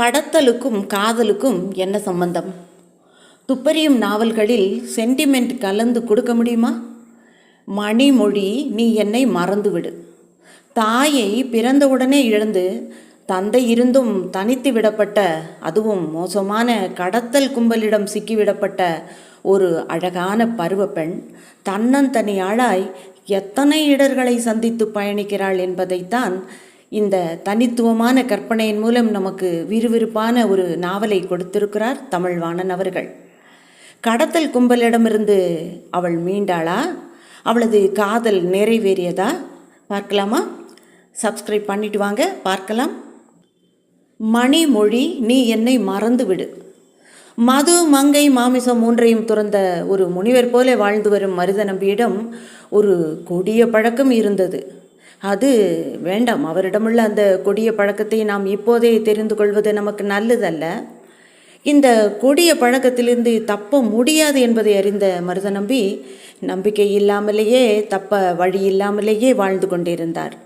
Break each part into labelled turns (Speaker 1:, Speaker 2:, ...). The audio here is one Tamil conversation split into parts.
Speaker 1: கடத்தலுக்கும் காதலுக்கும் என்ன சம்பந்தம்? துப்பறியும் நாவல்களில் சென்டிமெண்ட் கலந்து கொடுக்க முடியுமா? மணிமொழி, நீ என்னை மறந்துவிடு. தாயை பிறந்தவுடனே இழந்து தந்தை இருந்தும் தனித்து விடப்பட்ட, அதுவும் மோசமான கடத்தல் கும்பலிடம் சிக்கிவிடப்பட்ட ஒரு அழகான பருவ பெண் தன்னந்தனியாளாய் எத்தனை இடர்களை சந்தித்து பயணிக்கிறாள் என்பதைத்தான் இந்த தனித்துவமான கற்பனையின் மூலம் நமக்கு விறுவிறுப்பான ஒரு நாவலை கொடுத்திருக்கிறார் தமிழ்வாணன் அவர்கள். கடத்தல் கும்பலிடமிருந்து அவள் மீண்டாளா? அவளது காதல் நிறைவேறியதா? பார்க்கலாமா? சப்ஸ்கிரைப் பண்ணிட்டு வாங்க, பார்க்கலாம். மணிமொழி, நீ என்னை மறந்துவிடு. மது, மங்கை, மாமிசம் மூன்றையும் துறந்த ஒரு முனிவர் போல வாழ்ந்து வரும் மருத நம்பியிடம் ஒரு கொடிய பழக்கம் இருந்தது. அது வேண்டாம், அவரிடமுள்ள அந்த கொடிய பழக்கத்தை நாம் இப்போதே தெரிந்து கொள்வது நமக்கு நல்லதல்ல. இந்த கொடிய பழக்கத்திலிருந்து தப்ப முடியாது என்பதை அறிந்த மருத நம்பி நம்பிக்கை இல்லாமலேயே, தப்ப வழி இல்லாமலேயே வாழ்ந்து கொண்டிருந்தார்.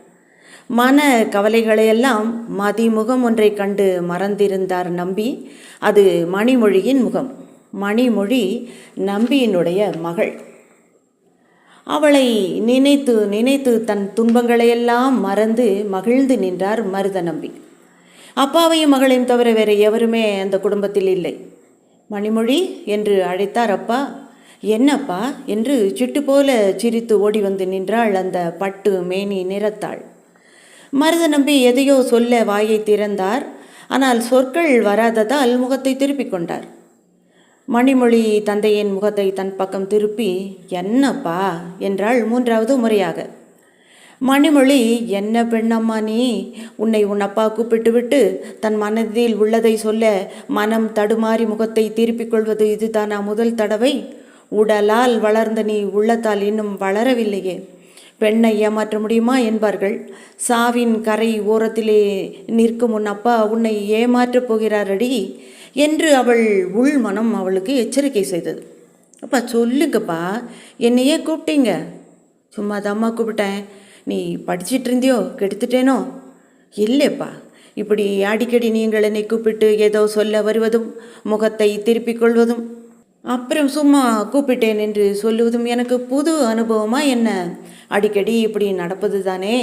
Speaker 1: மன கவலைகளையெல்லாம் மதிமுகம் ஒன்றை கண்டு மறந்திருந்தார் நம்பி. அது மணிமொழியின் முகம். மணிமொழி நம்பியினுடைய மகள். அவளை நினைத்து நினைத்து தன் துன்பங்களையெல்லாம் மறந்து மகிழ்ந்து நின்றார் மருத நம்பி. அப்பாவையும் மகளையும் தவிர வேறு எவருமே அந்த குடும்பத்தில் இல்லை. மணிமொழி என்று அழைத்தார் அப்பா. என்னப்பா என்று சிட்டு போல சிரித்து ஓடி வந்து நின்றாள் அந்த பட்டு மேனி நிறத்தாள். மருத நம்பி எதையோ சொல்ல வாயை திறந்தார். ஆனால் சொற்கள் வராததால் முகத்தை திருப்பிக் கொண்டார். மணிமொழி தந்தையின் முகத்தை தன் பக்கம் திருப்பி, என்னப்பா என்றாள் மூன்றாவது முறையாக. மணிமொழி, என்ன பெண்ணம்மா நீ? உன்னை உன் அப்பா கூப்பிட்டு விட்டு தன் மனதில் உள்ளதை சொல்ல மனம் தடுமாறி முகத்தை திருப்பிக் கொள்வது இதுதானா முதல் தடவை? உடலால் வளர்ந்த நீ உள்ளத்தால் இன்னும் வளரவில்லையே. பெண்ணை ஏமாற்ற முடியுமா என்பார்கள். சாவின் கரை ஓரத்திலே நிற்கும் உன் அப்பா உன்னை ஏமாற்றப் போகிறாரடி என்று அவள் உள் மனம் அவளுக்கு எச்சரிக்கை செய்தது. அப்பா சொல்லுங்கப்பா, என்னையே கூப்பிட்டீங்க? சும்மா தாம்மா கூப்பிட்டேன். நீ படிச்சிட்டு இருந்தியோ, கெடுத்துட்டேனோ? இல்லைப்பா, இப்படி அடிக்கடி நீங்கள் என்னை கூப்பிட்டு ஏதோ சொல்ல வருவதும் முகத்தை திருப்பிக் கொள்வதும் அப்புறம் சும்மா கூப்பிட்டேன் என்று சொல்லுவதும் எனக்கு புது அனுபவமா என்ன? அடிக்கடி இப்படி நடப்பது தானே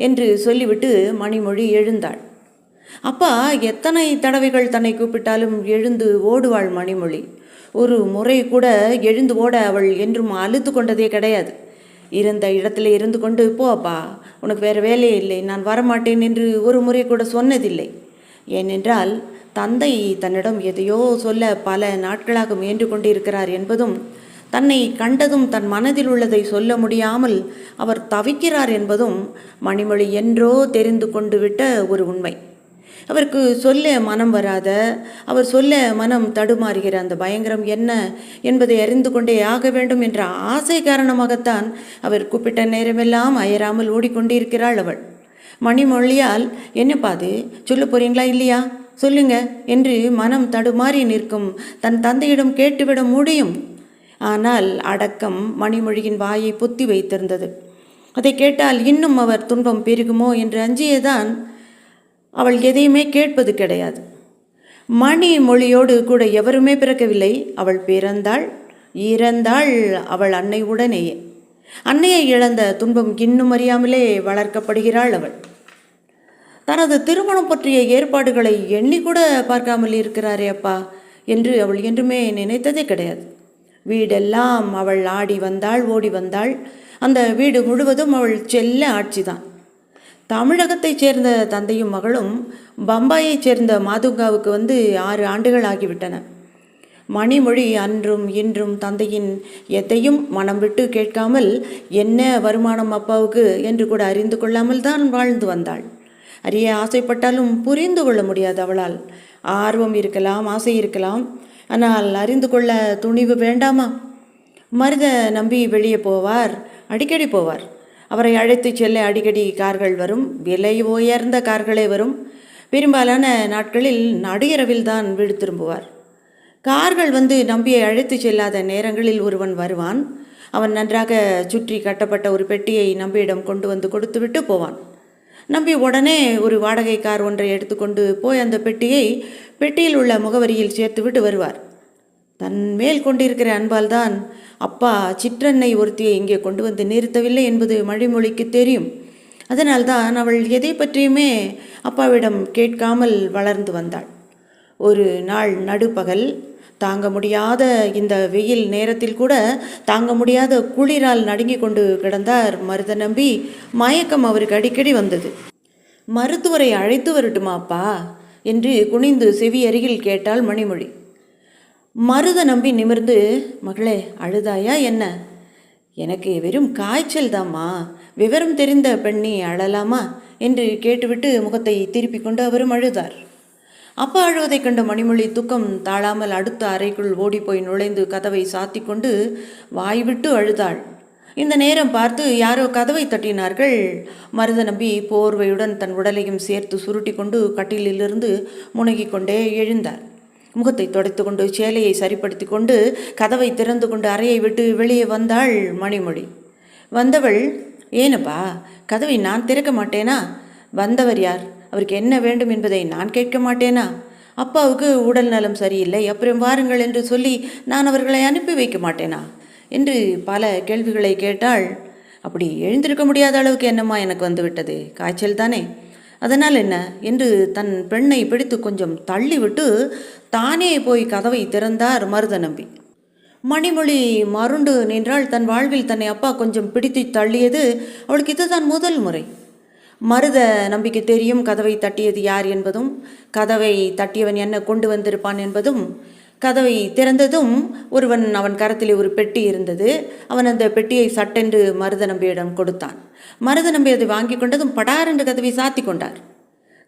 Speaker 1: என்று சொல்லிவிட்டு மணிமொழி எழுந்தாள். அப்பா எத்தனை தடவைகள் தன்னை கூப்பிட்டாலும் எழுந்து ஓடுவாள் மணிமொழி. ஒரு முறை கூட எழுந்து ஓட அவள் என்றும் அழுத்து கொண்டதே கிடையாது. இருந்த இடத்துல இருந்து கொண்டு, போ அப்பா, உனக்கு வேறு வேலையே இல்லை, நான் வரமாட்டேன் என்று ஒரு முறை கூட சொன்னதில்லை. ஏனென்றால் தந்தை தன்னிடம் எதையோ சொல்ல பல நாட்களாக முயன்று கொண்டிருக்கிறார் என்பதும், தன்னை கண்டதும் தன் மனதில் உள்ளதை சொல்ல முடியாமல் அவர் தவிக்கிறார் என்பதும் மணிமொழி என்றோ தெரிந்து கொண்டு விட்ட ஒரு உண்மை. அவருக்கு சொல்ல மனம் வராத, அவர் சொல்ல மனம் தடுமாறுகிற அந்த பயங்கரம் என்ன என்பதை அறிந்து கொண்டே ஆக வேண்டும் என்ற ஆசை காரணமாகத்தான் அவர் கூப்பிட்ட நேரமெல்லாம் அயராமல் ஓடிக்கொண்டிருக்கிறாள் அவள். மணிமொழியால், என்னப்பா அது, சொல்ல போறீங்களா இல்லையா, சொல்லுங்க என்று மனம் தடுமாறி நிற்கும் தன் தந்தையிடம் கேட்டுவிட முடியும். ஆனால் அடக்கம் மணிமொழியின் வாயை பொத்தி வைத்திருந்தது. அதை கேட்டால் இன்னும் அவர் துன்பம் பெருகுமோ என்று அஞ்சியேதான் அவள் எதையுமே கேட்பது கிடையாது. மணிமொழியோடு கூட எவருமே பிறக்கவில்லை. அவள் பிறந்தாள், இறந்தாள் அவள் அன்னை உடனேயே. அன்னையை இழந்த துன்பம் இன்னும் அறியாமலே வளர்க்கப்படுகிறாள் அவள். தனது திருமணம் பற்றிய ஏற்பாடுகளை எண்ணி கூட பார்க்காமல் இருக்கிறாரே அப்பா என்று அவள் என்றுமே நினைத்ததே கிடையாது. வீடெல்லாம் அவள் ஆடி வந்தாள், ஓடி வந்தாள். அந்த வீடு முழுவதும் அவள் செல்ல ஆட்சிதான். தமிழகத்தைச் சேர்ந்த தந்தையும் மகளும் பம்பாயைச் சேர்ந்த மாதுங்காவுக்கு வந்து 6 ஆண்டுகள் ஆகிவிட்டன. மணிமொழி அன்றும் இன்றும் தந்தையின் எதையும் மனம் விட்டு கேட்காமல், என்ன வருமானம் அப்பாவுக்கு என்று கூட அறிந்து கொள்ளாமல் தான் வாழ்ந்து வந்தாள். அறிய ஆசைப்பட்டாலும் புரிந்து கொள்ள முடியாது அவளால். ஆர்வம் இருக்கலாம், ஆசை இருக்கலாம், ஆனால் அறிந்து கொள்ள துணிவு வேண்டாமா? மருத நம்பி வெளியே போவார், அடிக்கடி போவார். அவரை அழைத்து செல்ல அடிக்கடி கார்கள் வரும், விலை உயர்ந்த கார்களே வரும். பெரும்பாலான நாட்களில் நடுஇரவில் தான் வீடு திரும்புவார். கார்கள் வந்து நம்பியை அழைத்து செல்லாத நேரங்களில் ஒருவன் வருவான். அவன் நன்றாக சுற்றி கட்டப்பட்ட ஒரு பெட்டியை நம்பியிடம் கொண்டு வந்து கொடுத்துவிட்டு போவான். நம்பி உடனே ஒரு வாடகை கார் ஒன்றை எடுத்துக்கொண்டு போய் அந்த பெட்டியில் உள்ள முகவரியில் சேர்த்துவிட்டு வருவார். தன் மேல் கொண்டிருக்கிற அன்பால் தான் அப்பா சிற்றன்னை ஒருத்தியை இங்கே கொண்டு வந்து நிறுத்தவில்லை என்பது மணிமொழிக்கு தெரியும். அதனால்தான் அவள் எதை பற்றியுமே அப்பாவிடம் கேட்காமல் வளர்ந்து வந்தாள். ஒரு நாள் நடுப்பகல், தாங்க முடியாத இந்த வெயில் நேரத்தில் கூட தாங்க முடியாத குளிரால் நடுங்கி கொண்டு கிடந்தார் மருத நம்பி. மயக்கம் அவருக்கு அடிக்கடி வந்தது. மருத்துவரை அழைத்து வரட்டுமாப்பா என்று குனிந்து செவி அருகில் கேட்டாள் மணிமொழி. மருத நம்பி நிமிர்ந்து, மகளே அழுதாயா என்ன? எனக்கு வெறும் காய்ச்சல் தாம்மா, விவரம் தெரிந்த பெண்ணி அழலாமா என்று கேட்டுவிட்டு முகத்தை திருப்பி கொண்டு அவரும் அழுதார். அப்பா அழுவதைக் கண்ட மணிமொழி துக்கம் தாழாமல் அடுத்த அறைக்குள் ஓடிப்போய் நுழைந்து கதவை சாத்தி கொண்டு வாய்விட்டு அழுதாள். இந்த நேரம் பார்த்து யாரோ கதவை தட்டினார்கள். மருத நம்பி போர்வையுடன் தன் உடலையும் சேர்த்து சுருட்டி கொண்டு கட்டிலிலிருந்து முனகி கொண்டே எழுந்தார். முகத்தை துடைத்து கொண்டு சேலையை சரிப்படுத்தி கொண்டு கதவை திறந்து கொண்டு அறையை விட்டு வெளியே வந்தாள் மணிமொழி. வந்தவள், ஏனப்பா கதவை நான் திறக்க மாட்டேனா? வந்தவர் யார்? அவருக்கு என்ன வேண்டும் என்பதை நான் கேட்க மாட்டேனா? அப்பாவுக்கு உடல் நலம் சரியில்லை, அப்புறம் வாருங்கள் என்று சொல்லி நான் அவர்களை அனுப்பி வைக்க மாட்டேனா என்று பல கேள்விகளை கேட்டாள். அப்படி எழுந்திருக்க முடியாத அளவுக்கு என்னம்மா எனக்கு வந்துவிட்டது? காய்ச்சல் தானே, அதனால் என்ன என்று தன் பெண்ணை பிடித்து கொஞ்சம் தள்ளிவிட்டு தானே போய் கதவை திறந்தார் மருத நம்பி. மணிமொழி மருண்டு நின்றால். தன் வாழ்வில் தன்னை அப்பா கொஞ்சம் பிடித்து தள்ளியது அவளுக்கு இதுதான் முதல் முறை. மருத நம்பிக்கை தெரியும் கதவை தட்டியது யார் என்பதும், கதவை தட்டியவன் என்ன கொண்டு வந்திருப்பான் என்பதும். கதவை திறந்ததும் ஒருவன் அவன் கரத்திலே ஒரு பெட்டி இருந்தது. அவன் அந்த பெட்டியை சட்டென்று மருத நம்பியிடம் கொடுத்தான். மருத நம்பி அதை வாங்கி கொண்டதும் படாரென்று கதவை சாத்தி கொண்டார்.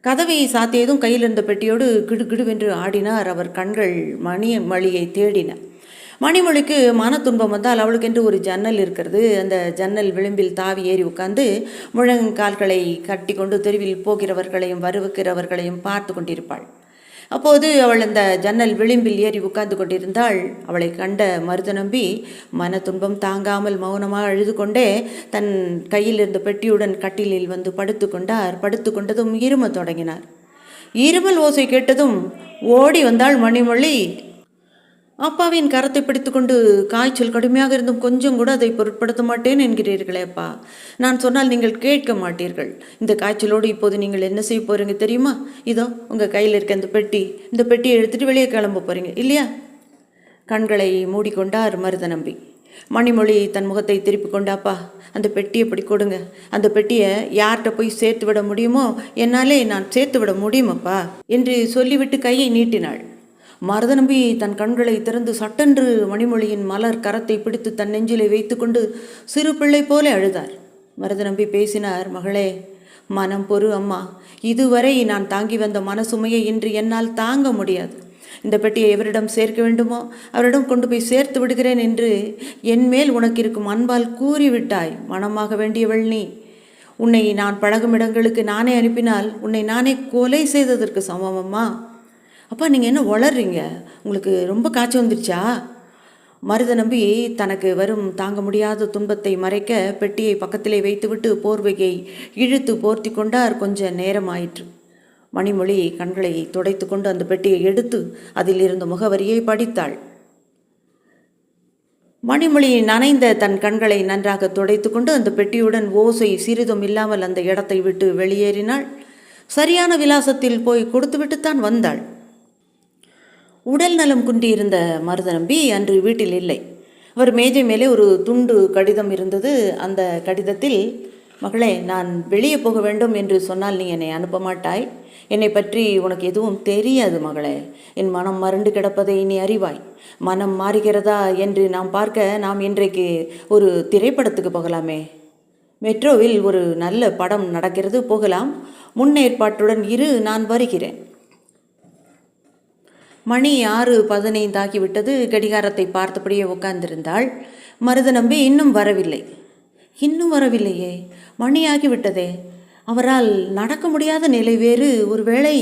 Speaker 1: கதவை சாத்தியதும் கையில் இருந்த பெட்டியோடு கிடுகிடுவென்று ஆடினார். அவர் கண்கள் மணியை தேடின. மணிமொழிக்கு மன துன்பம் வந்தால் அவளுக்கென்று ஒரு ஜன்னல் இருக்கிறது. அந்த ஜன்னல் விளிம்பில் தாவி ஏறி உட்கார்ந்து முழங்கால்களை கட்டி கொண்டு தெருவில் போகிறவர்களையும் வருகிறவர்களையும் பார்த்து கொண்டிருப்பாள். அப்போது அவள் அந்த ஜன்னல் விளிம்பில் ஏறி உட்கார்ந்து கொண்டிருந்தாள். அவளை கண்ட மருத நம்பி மன துன்பம் தாங்காமல் மௌனமாக அழுது கொண்டே தன் கையில் இருந்த பெட்டியுடன் கட்டிலில் வந்து படுத்து கொண்டார். படுத்து கொண்டதும் இரும தொடங்கினார். இருமல் ஓசை கேட்டதும் ஓடி வந்தாள் மணிமொழி. அப்பாவின் கரத்தை பிடித்து கொண்டு, காய்ச்சல் கடுமையாக இருந்தும் கொஞ்சம் கூட அதை பொருட்படுத்த மாட்டேன் என்கிறீர்களே அப்பா, நான் சொன்னால் நீங்கள் கேட்க மாட்டீர்கள். இந்த காய்ச்சலோடு இப்போது நீங்கள் என்ன செய்ய போகிறீங்க தெரியுமா? இதோ உங்கள் கையில் இருக்க இந்த பெட்டியை எடுத்துகிட்டு வெளியே கிளம்ப போகிறீங்க இல்லையா? கண்களை மூடிக்கொண்டார் மருத நம்பி. மணிமொழி தன் முகத்தை திருப்பி கொண்டாப்பா, அந்த பெட்டியை பிடி கொடுங்க. அந்த பெட்டியை யார்கிட்ட போய் சேர்த்து விட முடியுமோ என்னாலே நான் சேர்த்து விட முடியுமாப்பா என்று சொல்லிவிட்டு கையை நீட்டினாள். மருத நம்பி தன் கண்களை திறந்து சட்டென்று மணிமொழியின் மலர் கரத்தை பிடித்து தன் நெஞ்சிலை வைத்து கொண்டு சிறு பிள்ளை போல அழுதார். மருத நம்பி பேசினார். மகளே, மனம் பொறு அம்மா, இதுவரை நான் தாங்கி வந்த மனசுமையை இன்று என்னால் தாங்க முடியாது. இந்த பெட்டியை எவரிடம் சேர்க்க வேண்டுமோ அவரிடம் கொண்டு போய் சேர்த்து விடுகிறேன் என்று என் மேல் உனக்கு இருக்கும் அன்பால் கூறிவிட்டாய். மனமாக வேண்டியவள் நீ. உன்னை நான் பழகும் இடங்களுக்கு நானே அனுப்பினால் உன்னை நானே கொலை செய்ததற்கு சமமம்மா. அப்பா, நீங்கள் என்ன வளர்றீங்க? உங்களுக்கு ரொம்ப காய்ச்சல் வந்துருச்சா? மருத நம்பி தனக்கு வரும் தாங்க முடியாத துன்பத்தை மறைக்க பெட்டியை பக்கத்திலே வைத்துவிட்டு போர்வையை இழுத்து போர்த்தி கொண்டார். கொஞ்ச நேரம் ஆயிற்று. மணிமொழி கண்களை துடைத்து கொண்டு அந்த பெட்டியை எடுத்து அதில் இருந்த முகவரியை படித்தாள். மணிமொழி நனைந்த தன் கண்களை நன்றாக துடைத்து கொண்டு அந்த பெட்டியுடன் ஓசை சிறிதும் இல்லாமல் அந்த இடத்தை விட்டு வெளியேறினாள். சரியான விலாசத்தில் போய் கொடுத்துவிட்டுத்தான் வந்தாள். உடல் நலம் குன்றியிருந்த மருத நம்பி அன்று வீட்டில் இல்லை. அவர் மேஜை மேலே ஒரு துண்டு கடிதம் இருந்தது. அந்த கடிதத்தில், மகளே, நான் வெளியே போக வேண்டும் என்று சொன்னால் நீ என்னை அனுப்ப மாட்டாய். என்னை பற்றி உனக்கு எதுவும் தெரியாது மகளே. என் மனம் மறண்டு கிடப்பதை நீ அறிவாய். மனம் மாறுகிறதா என்று நாம் பார்க்க நாம் இன்றைக்கு ஒரு திரைப்படத்துக்கு போகலாமே. மெட்ரோவில் ஒரு நல்ல படம் நடக்கிறது, போகலாம். முன்னேற்பாட்டுடன் இரு, நான் வருகிறேன். மணி 6:15 ஆகிவிட்டது. கடிகாரத்தை பார்த்தபடியே உட்கார்ந்திருந்தாள். மருத நம்பி இன்னும் வரவில்லையே, மணி ஆகிவிட்டதே. அவரால் நடக்க முடியாத நிலை வேறு. ஒருவேளை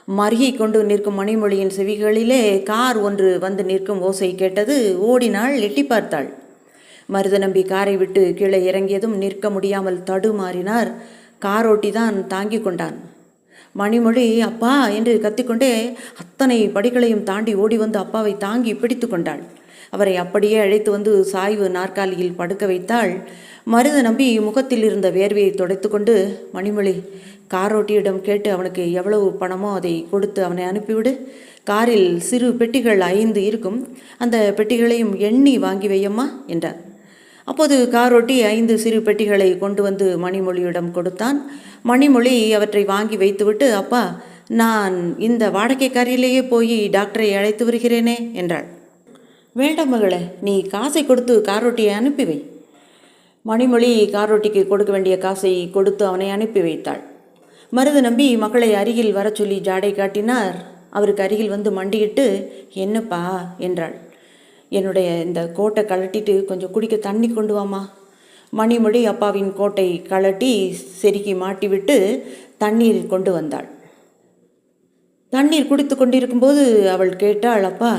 Speaker 1: மருகி கொண்டு நிற்கும் மணிமொழியின் செவிகளிலே கார் ஒன்று வந்து நிற்கும் ஓசை கேட்டது. ஓடினாள், எட்டி பார்த்தாள். மருத நம்பி காரை விட்டு கீழே இறங்கியதும் நிற்க முடியாமல் தடுமாறினார். காரோட்டி தான் தாங்கி கொண்டான். மணிமொழி அப்பா என்று கத்திக்கொண்டே அத்தனை படிகளையும் தாண்டி ஓடி வந்து அப்பாவை தாங்கி பிடித்து கொண்டாள். அவரை அப்படியே அழைத்து வந்து சாய்வு நாற்காலியில் படுக்க வைத்தாள். மருத நம்பி முகத்தில் இருந்த வேர்வையை துடைத்து கொண்டு, மணிமொழி, காரோட்டியிடம் கேட்டு அவனுக்கு எவ்வளவு பணமோ அதை கொடுத்து அவனை அனுப்பிவிடு. காரில் சிறு பெட்டிகள் 5 இருக்கும், அந்த பெட்டிகளையும் எண்ணி வாங்கி வையம்மா என்றார். அப்போது காரோட்டி 5 சிறு பெட்டிகளை கொண்டு வந்து மணிமொழியிடம் கொடுத்தான். மணிமொழி அவற்றை வாங்கி வைத்துவிட்டு, அப்பா, நான் இந்த வாடகை காரிலேயே போய் டாக்டரை அழைத்து வருகிறேனே என்றாள். வேண்டாம் மகளே, நீ காசை கொடுத்து காரோட்டியை அனுப்பி வை. மணிமொழி காரோட்டிக்கு கொடுக்க வேண்டிய காசை கொடுத்து அவனை அனுப்பி வைத்தாள். மருத நம்பி மகளை அருகில் வர சொல்லி ஜாடை காட்டினார். அவருக்கு அருகில் வந்து மண்டியிட்டு, என்னப்பா என்றாள். என்னுடைய இந்த கோட்டை கழட்டிட்டு கொஞ்சம் குடிக்க தண்ணி கொண்டு வாமா. மணிமொழி அப்பாவின் கோட்டை கழட்டி செருக்கி மாட்டிவிட்டு தண்ணீர் கொண்டு வந்தாள். தண்ணீர் குடித்து கொண்டிருக்கும்போது அவள் கேட்டாள், அப்பா,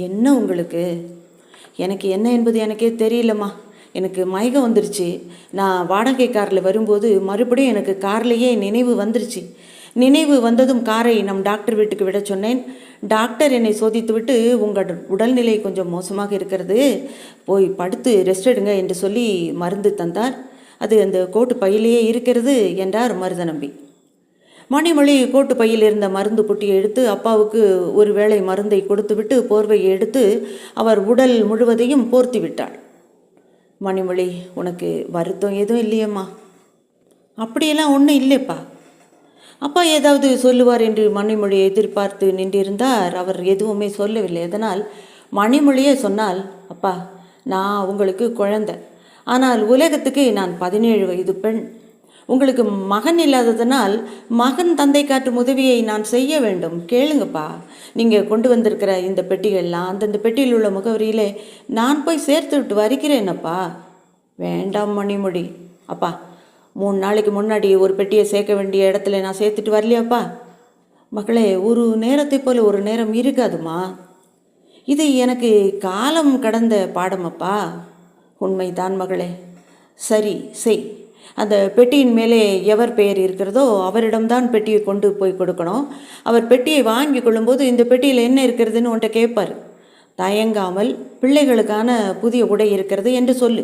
Speaker 1: என்ன உங்களுக்கு? எனக்கு என்ன என்பது எனக்கே தெரியலம்மா. எனக்கு மயக்கம் வந்துருச்சு. நான் வாடகை காரில் வரும்போது மறுபடியும் எனக்கு கார்லேயே நினைவு வந்துருச்சு. நினைவு வந்ததும் காரை நம் டாக்டர் வீட்டுக்கு விட சொன்னேன். டாக்டர் என்னை சோதித்து விட்டு, உங்கள் உடல்நிலை கொஞ்சம் மோசமாக இருக்கிறது, போய் படுத்து ரெஸ்ட் எடுங்க என்று சொல்லி மருந்து தந்தார். அது அந்த கோட்டு பையிலேயே இருக்கிறது என்றார் மருத நம்பி. மணிமொழி கோட்டு பையில் இருந்த மருந்து புட்டியை எடுத்து அப்பாவுக்கு ஒரு வேளை மருந்தை கொடுத்துவிட்டு போர்வையை எடுத்து அவர் உடல் முழுவதையும் போர்த்தி விட்டாள். மணிமொழி, உனக்கு வருத்தம் எதுவும் இல்லையம்மா? அப்படியெல்லாம் ஒன்றும் இல்லைப்பா. அப்பா ஏதாவது சொல்லுவார் என்று மணிமொழியை எதிர்பார்த்து நின்றிருந்தார். அவர் எதுவுமே சொல்லவில்லை. அதனால் மணிமொழியே சொன்னால், அப்பா, நான் உங்களுக்கு குழந்தை, ஆனால் உலகத்துக்கு நான் 17 வயது பெண். உங்களுக்கு மகன் இல்லாததனால் மகன் தந்தை காட்டும் உதவியை நான் செய்ய வேண்டும். கேளுங்கப்பா, நீங்கள் கொண்டு வந்திருக்கிற இந்த பெட்டிகள்லாம் அந்தந்த பெட்டியில் உள்ள முகவரியிலே நான் போய் சேர்த்து விட்டு வருகிறேனப்பா. வேண்டாம் மணிமொழி. அப்பா, 3 நாளைக்கு முன்னாடி ஒரு பெட்டியை சேர்க்க வேண்டிய இடத்துல நான் சேர்த்துட்டு வரலையாப்பா? மகளே, ஒரு நேரத்தை போல் ஒரு நேரம் இருக்காதுமா. இது எனக்கு காலம் கடந்த பாடமப்பா. உண்மைதான் மகளே. சரி, செய். அந்த பெட்டியின் மேலே எவர் பெயர் இருக்கிறதோ அவரிடம்தான் பெட்டியை கொண்டு போய் கொடுக்கணும். அவர் பெட்டியை வாங்கி கொள்ளும்போது இந்த பெட்டியில் என்ன இருக்கிறதுன்னு உன்ட்ட கேட்பார். தயங்காமல் பிள்ளைகளுக்கான புதிய உடை இருக்கிறது என்று சொல்லு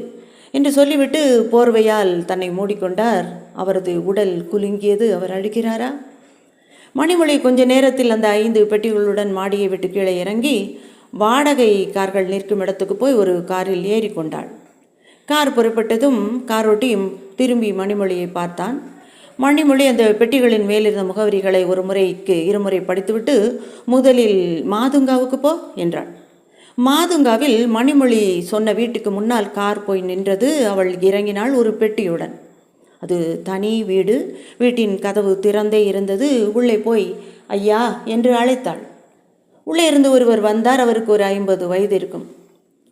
Speaker 1: என்று சொல்லிவிட்டு போர்வையால் தன்னை மூடிக்கொண்டார். அவரது உடல் குலுங்கியது. அவர் அழுகிறாரா? மணிமொழி கொஞ்ச நேரத்தில் அந்த 5 பெட்டிகளுடன் மாடியை விட்டு கீழே இறங்கி வாடகை கார்கள் நிற்கும் இடத்துக்கு போய் ஒரு காரில் ஏறி கொண்டாள். கார் புறப்பட்டதும் காரோட்டியும் திரும்பி மணிமொழியை பார்த்தான். மணிமொழி அந்த பெட்டிகளின் மேலிருந்த முகவரிகளை ஒரு முறைக்கு 2 முறை படித்துவிட்டு, முதலில் மாதுங்காவுக்கு போ என்றாள். மாதுங்காவில் மணிமொழி சொன்ன வீட்டுக்கு முன்னால் கார் போய் நின்றது. அவள் இறங்கினாள் ஒரு பெட்டியுடன். அது தனி வீடு. வீட்டின் கதவு திறந்தே இருந்தது. உள்ளே போய் ஐயா என்று அழைத்தாள். உள்ளே இருந்து ஒருவர் வந்தார். அவருக்கு ஒரு 50 வயது இருக்கும்.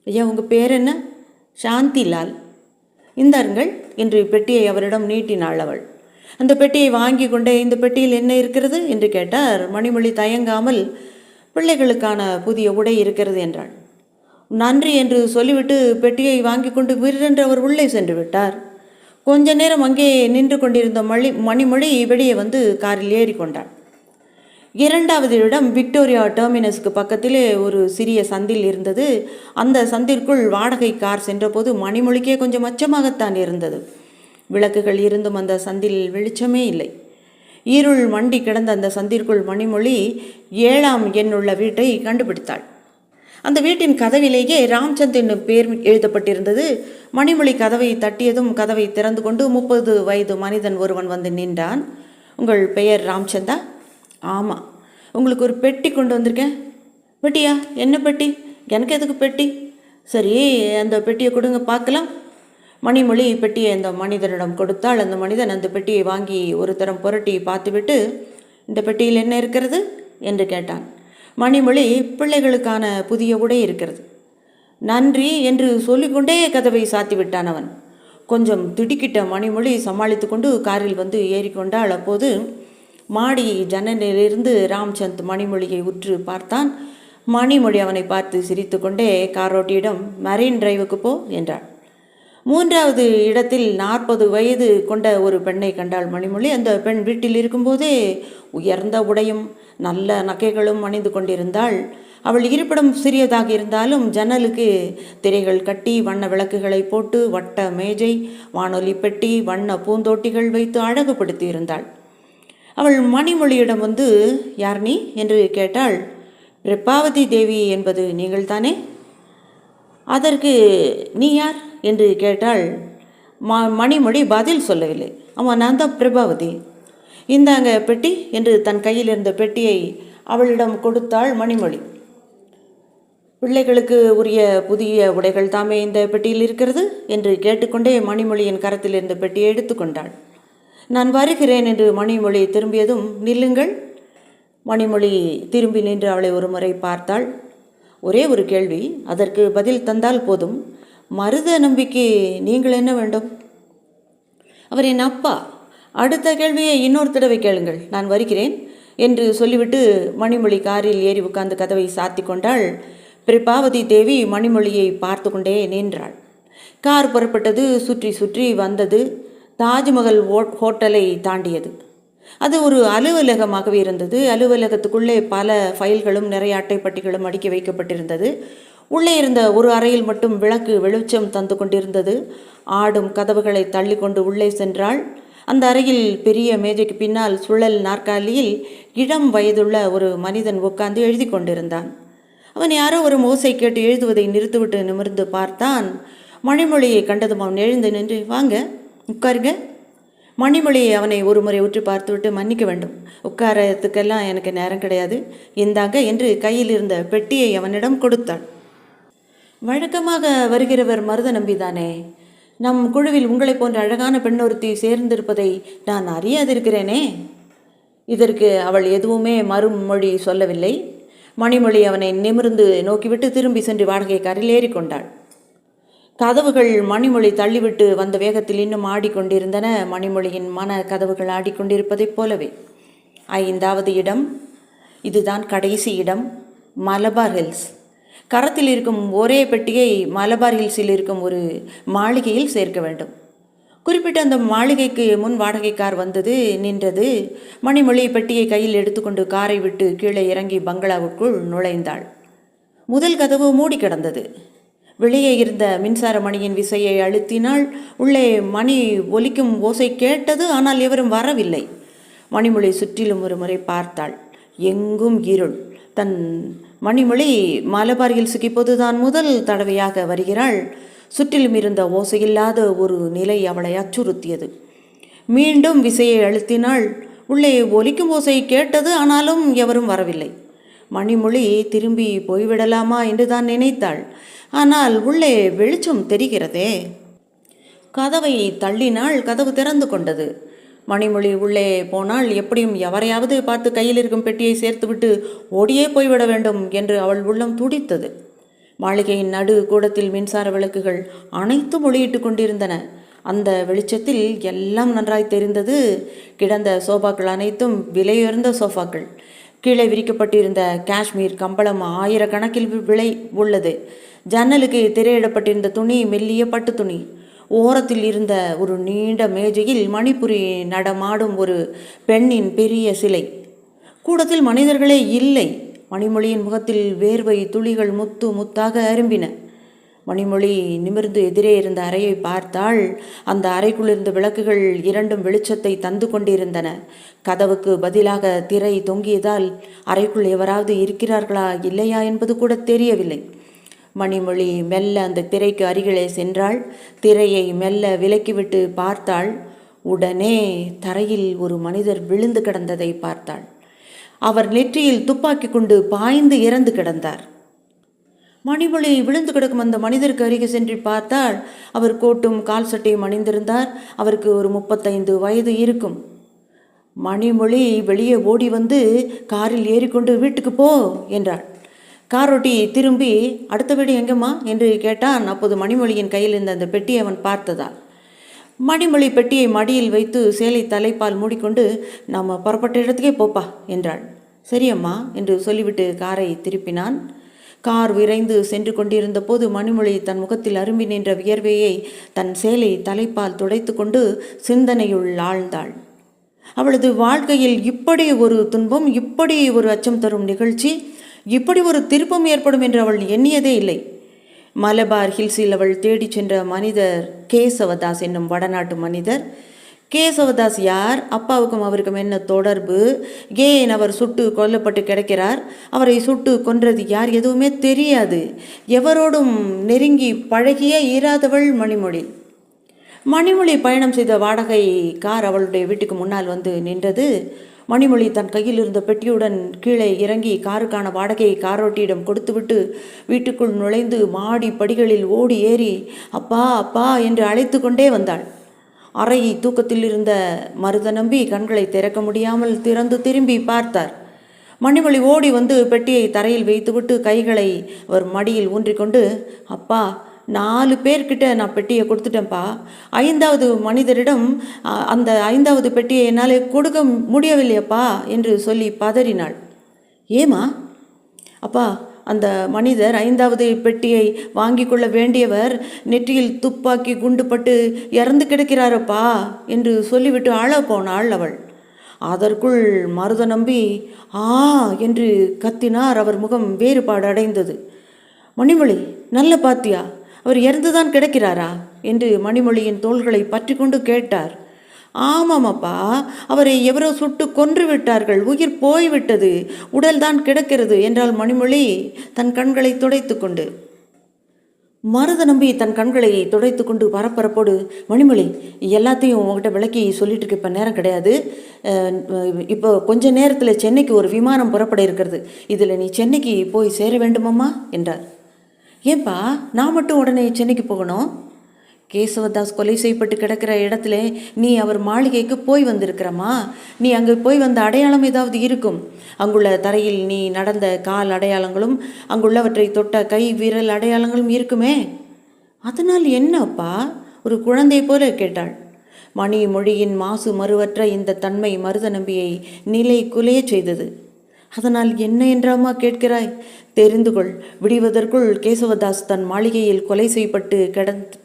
Speaker 1: ஐயா, உங்கள் பேர் என்ன? சாந்திலால். இந்தாருங்கள் என்று பெட்டியை அவரிடம் நீட்டினாள் அவள். அந்த பெட்டியை வாங்கி கொண்டே, இந்த பெட்டியில் என்ன இருக்கிறது என்று கேட்டார். மணிமொழி தயங்காமல், பிள்ளைகளுக்கான புதிய உடை இருக்கிறது என்றாள். நன்றி என்று சொல்லிவிட்டு பெட்டியை வாங்கி கொண்டு விற்றென்று அவர் உள்ளே சென்று விட்டார். கொஞ்ச நேரம் அங்கே நின்று கொண்டிருந்த மணிமொழி வெளியே வந்து காரில் ஏறி கொண்டாள். 2வது இடம் விக்டோரியா டெர்மினஸுக்கு பக்கத்திலே ஒரு சிறிய சந்தில் இருந்தது. அந்த சந்திற்குள் வாடகை கார் சென்றபோது மணிமொழிக்கே கொஞ்சம் அச்சமாகத்தான் இருந்தது. விளக்குகள் இருந்தும் அந்த சந்தில் வெளிச்சமே இல்லை. இருள் மண்டி கிடந்த அந்த சந்திற்குள் மணிமொழி 7ஆம் எண்ணுள்ள வீட்டை கண்டுபிடித்தாள். அந்த வீட்டின் கதவிலேயே ராம்சந்த் என்னும் பேர் எழுதப்பட்டிருந்தது. மணிமொழி கதவை தட்டியதும் கதவை திறந்து கொண்டு 30 வயது மனிதன் ஒருவன் வந்து நின்றான். உங்கள் பெயர் ராம்சந்தா? ஆமாம். உங்களுக்கு ஒரு பெட்டி கொண்டு வந்திருக்கேன். பெட்டியா? என்ன பெட்டி? எனக்கு எதுக்கு பெட்டி? சரி, அந்த பெட்டியை கொடுங்க பார்க்கலாம். மணிமொழி பெட்டியை அந்த மனிதனிடம் கொடுத்தாள். அந்த மனிதன் அந்த பெட்டியை வாங்கி ஒரு தரம் புரட்டி பார்த்துவிட்டு, இந்த பெட்டியில் என்ன இருக்கிறது என்று கேட்டான். மணிமொழி, பிள்ளைகளுக்கான புதிய உடை இருக்கிறது. நன்றி என்று சொல்லிக்கொண்டே கதவை சாத்தி விட்டான் அவன். கொஞ்சம் திடுக்கிட்ட மணிமொழி சமாளித்து கொண்டு காரில் வந்து ஏறிக்கொண்டாள். அப்போது மாடி ஜன்னலிலிருந்து ராம்சந்த் மணிமொழியை உற்று பார்த்தான். மணிமொழி அவனை பார்த்து சிரித்து கொண்டே காரோட்டியிடம் மரீன் டிரைவுக்கு போ என்றாள். மூன்றாவது இடத்தில் 40 வயது கொண்ட ஒரு பெண்ணை கண்டாள் மணிமொழி. அந்த பெண் வீட்டில் இருக்கும்போதே உயர்ந்த உடையும் நல்ல நகைகளும் அணிந்து கொண்டிருந்தாள். அவள் இருப்பிடம் சிறியதாக இருந்தாலும் ஜன்னலுக்கு திரைகள் கட்டி வண்ண விளக்குகளை போட்டு வட்ட மேஜை, வானொலி பெட்டி, வண்ண பூந்தோட்டிகள் வைத்து அழகுபடுத்தி இருந்தாள். அவள் மணிமொழியிடம் வந்து, யார் நீ என்று கேட்டாள். பிரபாவதி தேவி என்பது நீங்கள்தானே? அதற்கு நீ யார் என்று கேட்டாள். மணிமொழி பதில் சொல்லவில்லை. ஆமாம், நான் தான் பிரபாவதி. இந்தாங்க பெட்டி என்று தன் கையில் இருந்த பெட்டியை அவளிடம் கொடுத்தாள் மணிமொழி. பிள்ளைகளுக்கு உரிய புதிய உடைகள் தாமே இந்த பெட்டியில் இருக்கிறது என்று கேட்டுக்கொண்டே மணிமொழியின் கரத்தில் இருந்த பெட்டியை எடுத்துக்கொண்டாள். நான் வருகிறேன் என்று மணிமொழி திரும்பியதும், நில்லுங்கள். மணிமொழி திரும்பி நின்று அவளை ஒரு முறை பார்த்தாள். ஒரே ஒரு கேள்வி, அதற்கு பதில் தந்தால் போதும். மருத நம்பிக்கை நீங்கள் என்ன வேண்டும்? அவர் என் அப்பா. அடுத்த கேள்வியை இன்னொரு தடவை கேளுங்கள், நான் வருகிறேன் என்று சொல்லிவிட்டு மணிமொழி காரில் ஏறி உட்கார்ந்து கதவை சாத்தி கொண்டாள். பிரபாவதி தேவி மணிமொழியை பார்த்து கொண்டே நின்றாள். கார் புறப்பட்டது. சுற்றி சுற்றி வந்தது. தாஜ்மஹல் ஹோட்டலை தாண்டியது. அது ஒரு அலுவலகமாகவே இருந்தது. அலுவலகத்துக்குள்ளே பல ஃபைல்களும் நிறைய அட்டைப்பட்டிகளும் அடுக்கி வைக்கப்பட்டிருந்தது. உள்ளே இருந்த ஒரு அறையில் மட்டும் விளக்கு வெளிச்சம் தந்து கொண்டிருந்தது. ஆடும் கதவுகளை தள்ளி கொண்டு உள்ளே சென்றாள். அந்த அறையில் பெரிய மேஜைக்கு பின்னால் சுழல் நாற்காலியில் இளம் வயதுள்ள ஒரு மனிதன் உட்கார்ந்து எழுதி கொண்டிருந்தான். அவன் யாரோ ஒரு ஓசை கேட்டு எழுதுவதை நிறுத்திவிட்டு நிமிர்ந்து பார்த்தான். மணிமொழியை கண்டதும் அவன் எழுந்து நின்று, வாங்க உட்காருங்க. மணிமொழி அவனை ஒரு முறை உற்று பார்த்துவிட்டு, மன்னிக்க வேண்டும், உட்காரத்துக்கெல்லாம் எனக்கு நேரம் கிடையாது, இந்தாங்க என்று கையில் இருந்த பெட்டியை அவனிடம் கொடுத்தாள். வழக்கமாக வருகிறவர் மருத நம்பிதானே? நம் குழுவில் உங்களை போன்ற அழகான பெண்ணொருத்தி சேர்ந்திருப்பதை நான் அறியாதிருக்கிறேனே. இதற்கு அவள் எதுவுமே மறுமொழி சொல்லவில்லை. மணிமொழி அவனை நிமிர்ந்து நோக்கிவிட்டு திரும்பி சென்று வாடகை காரில் ஏறிக்கொண்டாள். கதவுகள் மணிமொழி தள்ளிவிட்டு வந்த வேகத்தில் இன்னும் ஆடிக்கொண்டிருந்தன. மணிமொழியின் மன கதவுகள் ஆடிக்கொண்டிருப்பதைப் போலவே. 5வது இடம், இதுதான் கடைசி இடம், மலபார் ஹில்ஸ். கரத்தில் இருக்கும் ஒரே பெட்டியை மலபார் ஹில்ஸில் இருக்கும் ஒரு மாளிகையில் சேர்க்க வேண்டும். குறிப்பிட்ட அந்த மாளிகைக்கு முன் வாடகை கார் வந்தது, நின்றது. மணிமொழி பெட்டியை கையில் எடுத்துக்கொண்டு காரை விட்டு கீழே இறங்கி பங்களாவுக்குள் நுழைந்தாள். முதல் கதவு மூடி கிடந்தது. வெளியே இருந்த மின்சார மணியின் விசையை அழுத்தினாள். உள்ளே மணி ஒலிக்கும் ஓசை கேட்டது. ஆனால் எவரும் வரவில்லை. மணிமொழி சுற்றிலும் ஒரு முறை பார்த்தாள். எங்கும் இருள். மணிமொழி மலபார் ஹில்ஸுக்கு இப்போதுதான் முதல் தடவையாக வருகிறாள். சுற்றிலும் இருந்த ஓசையில்லாத ஒரு நிலை அவளை அச்சுறுத்தியது. மீண்டும் விசையை அழுத்தினாள். உள்ளே ஒலிக்கும் ஓசை கேட்டது. ஆனாலும் எவரும் வரவில்லை. மணிமொழி திரும்பி போய்விடலாமா என்று தான் நினைத்தாள். ஆனால் உள்ளே வெளிச்சம் தெரிகிறதே. கதவை தள்ளினாள். கதவு திறந்து கொண்டது. மணிமொழி உள்ளே போனால் எப்படியும் எவரையாவது பார்த்து கையில் இருக்கும் பெட்டியை சேர்த்துவிட்டு ஓடியே போய்விட வேண்டும் என்று அவள் உள்ளம் துடித்தது. மாளிகையின் நடு கூடத்தில் மின்சார விளக்குகள் அனைத்தும் ஒளியிட்டு கொண்டிருந்தன. அந்த வெளிச்சத்தில் எல்லாம் நன்றாய் தெரிந்தது. கிடந்த சோஃபாக்கள் அனைத்தும் விலையுயர்ந்த சோஃபாக்கள். கீழே விரிக்கப்பட்டிருந்த காஷ்மீர் கம்பளம் 1000கணக்கில் விலை உள்ளது. ஜன்னலுக்கு திரையிடப்பட்டிருந்த துணி மெல்லிய பட்டு துணி. ஓரத்தில் இருந்த ஒரு நீண்ட மேஜையில் மணிப்புரி நடமாடும் ஒரு பெண்ணின் பெரிய சிலை. கூடத்தில் மனிதர்களே இல்லை. மணிமொழியின் முகத்தில் வேர்வை துளிகள் முத்து முத்தாக அரும்பின. மணிமொழி நிமிர்ந்து எதிரே இருந்த அறையை பார்த்தாள். அந்த அறைக்குள் இருந்த விளக்குகள் இரண்டும் வெளிச்சத்தை தந்து கொண்டிருந்தன. கதவுக்கு பதிலாக திரை தொங்கியதால் அறைக்குள் எவராவது இருக்கிறார்களா இல்லையா என்பது கூட தெரியவில்லை. மணிமொழி மெல்ல அந்த திரைக்கு அருகிலே சென்றாள். திரையை மெல்ல விலக்கிவிட்டு பார்த்தாள். உடனே தரையில் ஒரு மனிதர் விழுந்து கிடந்ததை பார்த்தாள். அவர் நெற்றியில் துப்பாக்கி கொண்டு பாய்ந்து இறந்து கிடந்தார். மணிமொழி விழுந்து கிடக்கும் அந்த மனிதருக்கு அருகே சென்று பார்த்தாள். அவர் கோட்டும் கால் சட்டையும் அணிந்திருந்தார். அவருக்கு ஒரு 35 வயது இருக்கும். மணிமொழி வெளியே ஓடி வந்து காரில் ஏறிக்கொண்டு வீட்டுக்கு போ என்றாள். காரோட்டி திரும்பி, அடுத்த வீடு எங்கம்மா என்று கேட்டான். அப்போது மணிமொழியின் கையில் இருந்த அந்த பெட்டியை அவன் பார்த்ததால் மணிமொழி பெட்டியை மடியில் வைத்து சேலை தலைப்பால் மூடிக்கொண்டு, நாம் புறப்பட்ட இடத்துக்கே போப்பா என்றாள். சரியம்மா என்று சொல்லிவிட்டு காரை திருப்பினான். கார் விரைந்து சென்று கொண்டிருந்த போது மணிமொழி தன் முகத்தில் அரும்பி நின்ற வியர்வையை தன் சேலை தலைப்பால் துடைத்து கொண்டு சிந்தனையுள் ஆழ்ந்தாள். அவளது வாழ்க்கையில் இப்படி ஒரு துன்பம், இப்படி ஒரு அச்சம் தரும் நிகழ்ச்சி, இப்படி ஒரு திருப்பம் ஏற்படும் என்று அவள் எண்ணியதே இல்லை. மலபார் ஹில்ஸில் அவள் தேடிச் சென்ற மனிதர் கேசவதாஸ் என்னும் வடநாட்டு மனிதர். கேசவதாஸ் யார்? அப்பாவுக்கும் அவருக்கும் என்ன தொடர்பு? ஏன் அவர் சுட்டு கொல்லப்பட்டு கிடக்கிறார்? அவரை சுட்டு கொன்றது யார்? எதுவுமே தெரியாது. எவரோடும் நெருங்கி பழகியே இராதவள் மணிமொழி. மணிமொழி பயணம் செய்த வாடகை கார் அவளுடைய வீட்டுக்கு முன்னால் வந்து நின்றது. மணிமொழி தன் கையில் இருந்த பெட்டியுடன் கீழே இறங்கி காருக்கான வாடகையை காரோட்டியிடம் கொடுத்துவிட்டு வீட்டுக்குள் நுழைந்து மாடி படிகளில் ஓடி ஏறி அப்பா அப்பா என்று அழைத்து கொண்டே வந்தாள். அறை தூக்கத்தில் இருந்த மருதநம்பி கண்களை திறக்க முடியாமல் திறந்து திரும்பி பார்த்தார். மணிமொழி ஓடி வந்து பெட்டியை தரையில் வைத்துவிட்டு கைகளை அவர் மடியில் ஊன்றிக்கொண்டு, அப்பா 4 பேர்கிட்ட நான் பெட்டியை கொடுத்துட்டேன்ப்பா. 5வது மனிதரிடம் அந்த 5வது பெட்டியை என்னால் கொடுக்க முடியவில்லையப்பா என்று சொல்லி பதறினாள். ஏமா? அப்பா, அந்த மனிதர் 5வது பெட்டியை வாங்கி கொள்ள வேண்டியவர் நெற்றியில் துப்பாக்கி குண்டுபட்டு இறந்து கிடக்கிறாரப்பா என்று சொல்லிவிட்டு அழ போனாள் அவள். அதற்குள் மருதநம்பி ஆ என்று கத்தினார். அவர் முகம் வேறுபாடு அடைந்தது. மணிமொழி, நல்ல பாத்தியா, அவர் இறந்துதான் கிடக்கிறாரா என்று மணிமொழியின் தோள்களை பற்றி கொண்டு கேட்டார். ஆமாமப்பா, அவரை எவரோ சுட்டு கொன்று விட்டார்கள், உயிர் போய்விட்டது, உடல்தான் கிடக்கிறது என்றால் மணிமொழி தன் கண்களை துடைத்து கொண்டு. மருதநம்பி தன் கண்களை துடைத்து கொண்டு பரபரப்போடு, மணிமொழி எல்லாத்தையும் உங்கள்கிட்ட விளக்கி சொல்லிட்டு இருக்க இப்போ நேரம் கிடையாது. இப்போ கொஞ்ச நேரத்தில் சென்னைக்கு ஒரு விமானம் புறப்பட இருக்கிறது. இதில் நீ சென்னைக்கு போய் சேர வேண்டுமம்மா என்றார். ஏன்பா நான் மட்டும் உடனே சென்னைக்கு போகணும்? கேசவதாஸ் கொலை செய்யப்பட்டு கிடக்கிற இடத்துல நீ அவர் மாளிகைக்கு போய் வந்திருக்கிறம்மா. நீ அங்கே போய் வந்த அடையாளம் ஏதாவது இருக்கும். அங்குள்ள தரையில் நீ நடந்த கால் அடையாளங்களும் அங்குள்ளவற்றை தொட்ட கை விரல் அடையாளங்களும் இருக்குமே. அதனால் என்னப்பா? ஒரு குழந்தை போல கேட்டாள். மணிமொழியின் மாசு மறுவற்ற இந்த தன்மை மருதநம்பியை நிலை குலைய செய்தது. அதனால் என்ன என்றாமா கேட்கிறாய்? தெரிந்து கொள். விடுவதற்குள் கேசவதாஸ் தன் மாளிகையில் கொலை செய்யப்பட்டு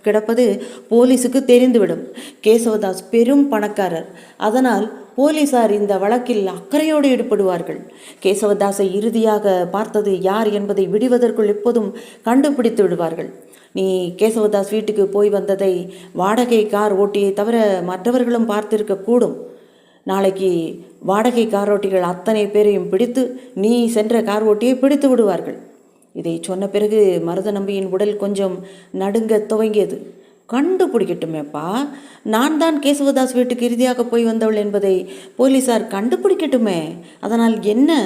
Speaker 1: கிடப்பது போலீஸுக்கு தெரிந்துவிடும். கேசவதாஸ் பெரும் பணக்காரர். அதனால் போலீசார் இந்த வழக்கில் அக்கறையோடு ஈடுபடுவார்கள். கேசவதாஸை இறுதியாக பார்த்தது யார் என்பதை விடுவதற்குள் எப்போதும் கண்டுபிடித்து விடுவார்கள். நீ கேசவதாஸ் வீட்டுக்கு போய் வந்ததை வாடகை கார் ஓட்டியை தவிர மற்றவர்களும் பார்த்திருக்க கூடும். நாளைக்கு வாடகை காரோட்டிகள் அத்தனை பேரையும் பிடித்து நீ சென்ற கார் ஓட்டியை பிடித்து விடுவார்கள். இதை சொன்ன பிறகு மருதநம்பியின் உடல் கொஞ்சம் நடுங்க துவங்கியது. கண்டுபிடிக்கட்டுமேப்பா, நான் தான் கேசவதாஸ் வீட்டுக்கு இறுதியாக போய் வந்தவள் என்பதை போலீசார் கண்டுபிடிக்கட்டுமே. அதனால் என்ன?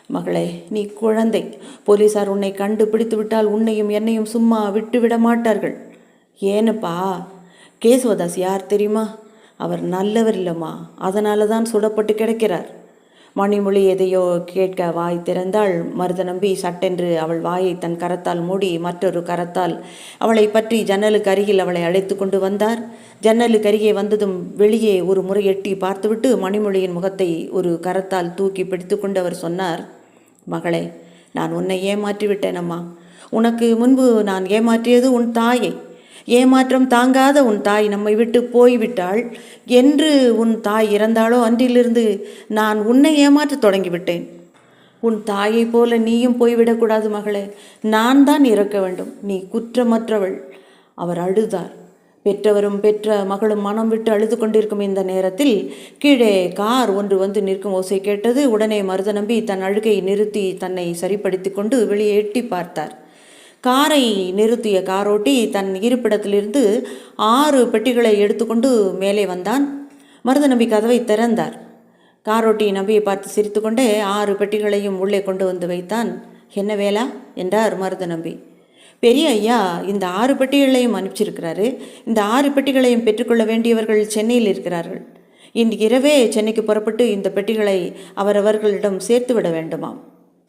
Speaker 1: மகளே, நீ குழந்தை. போலீசார் உன்னை கண்டுபிடித்து விட்டால் உன்னையும் என்னையும் சும்மா விட்டு விட மாட்டார்கள். ஏனப்பா? கேசவதாஸ் யார் தெரியுமா? அவர் நல்லவர் இல்லைம்மா, அதனால தான் சுடப்பட்டு கிடக்கிறார். மணிமொழி எதையோ கேட்க வாய் திறந்தாள். மருதநம்பி சட்டென்று அவள் வாயை தன் கரத்தால் மூடி மற்றொரு கரத்தால் அவளை பற்றி ஜன்னலுக்கு அருகில் அவளை அழைத்து கொண்டு வந்தார். ஜன்னலுக்கு அருகே வந்ததும் வெளியே ஒரு முறை எட்டி பார்த்துவிட்டு மணிமொழியின் முகத்தை ஒரு கரத்தால் தூக்கி பிடித்து கொண்டு அவர் சொன்னார், மகளே, நான் உன்னை ஏமாற்றி விட்டேனம்மா. உனக்கு முன்பு நான் ஏமாற்றியது உன் தாயை. ஏமாற்றம் தாங்காத உன் தாய் நம்மை விட்டு போய்விட்டாள் என்று உன் தாய் இறந்தாளோ அன்றிலிருந்து நான் உன்னை ஏமாற்ற தொடங்கிவிட்டேன். உன் தாயை போல நீயும் போய்விடக்கூடாது மகளே. நான் தான் இறக்க வேண்டும். நீ குற்றமற்றவள். அவர் அழுதார். பெற்றவரும் பெற்ற மகளும் மனம் விட்டு அழுது கொண்டிருக்கும் இந்த நேரத்தில் கீழே கார் ஒன்று வந்து நிற்கும் ஓசை கேட்டது. உடனே மருதநம்பி தன் அழுகை நிறுத்தி தன்னை சரிப்படுத்தி கொண்டு வெளியே எட்டி பார்த்தார். காரை நிறுத்திய காரோட்டி தன் இருப்பிடத்திலிருந்து 6 பெட்டிகளை எடுத்துக்கொண்டு மேலே வந்தான். மருதநம்பி கதவை திறந்தார். காரோட்டி நம்பியை பார்த்து சிரித்து கொண்டே 6 பெட்டிகளையும் உள்ளே கொண்டு வந்து வைத்தான். என்ன வேலா என்றார் மருதநம்பி. பெரிய ஐயா இந்த 6 பெட்டிகளையும் அனுப்பிச்சிருக்கிறாரு. இந்த 6 பெட்டிகளையும் பெற்றுக்கொள்ள வேண்டியவர்கள் சென்னையில் இருக்கிறார்கள். இன்று இரவே சென்னைக்கு புறப்பட்டு இந்த பெட்டிகளை அவரவர்களிடம் சேர்த்து விட வேண்டுமாம்.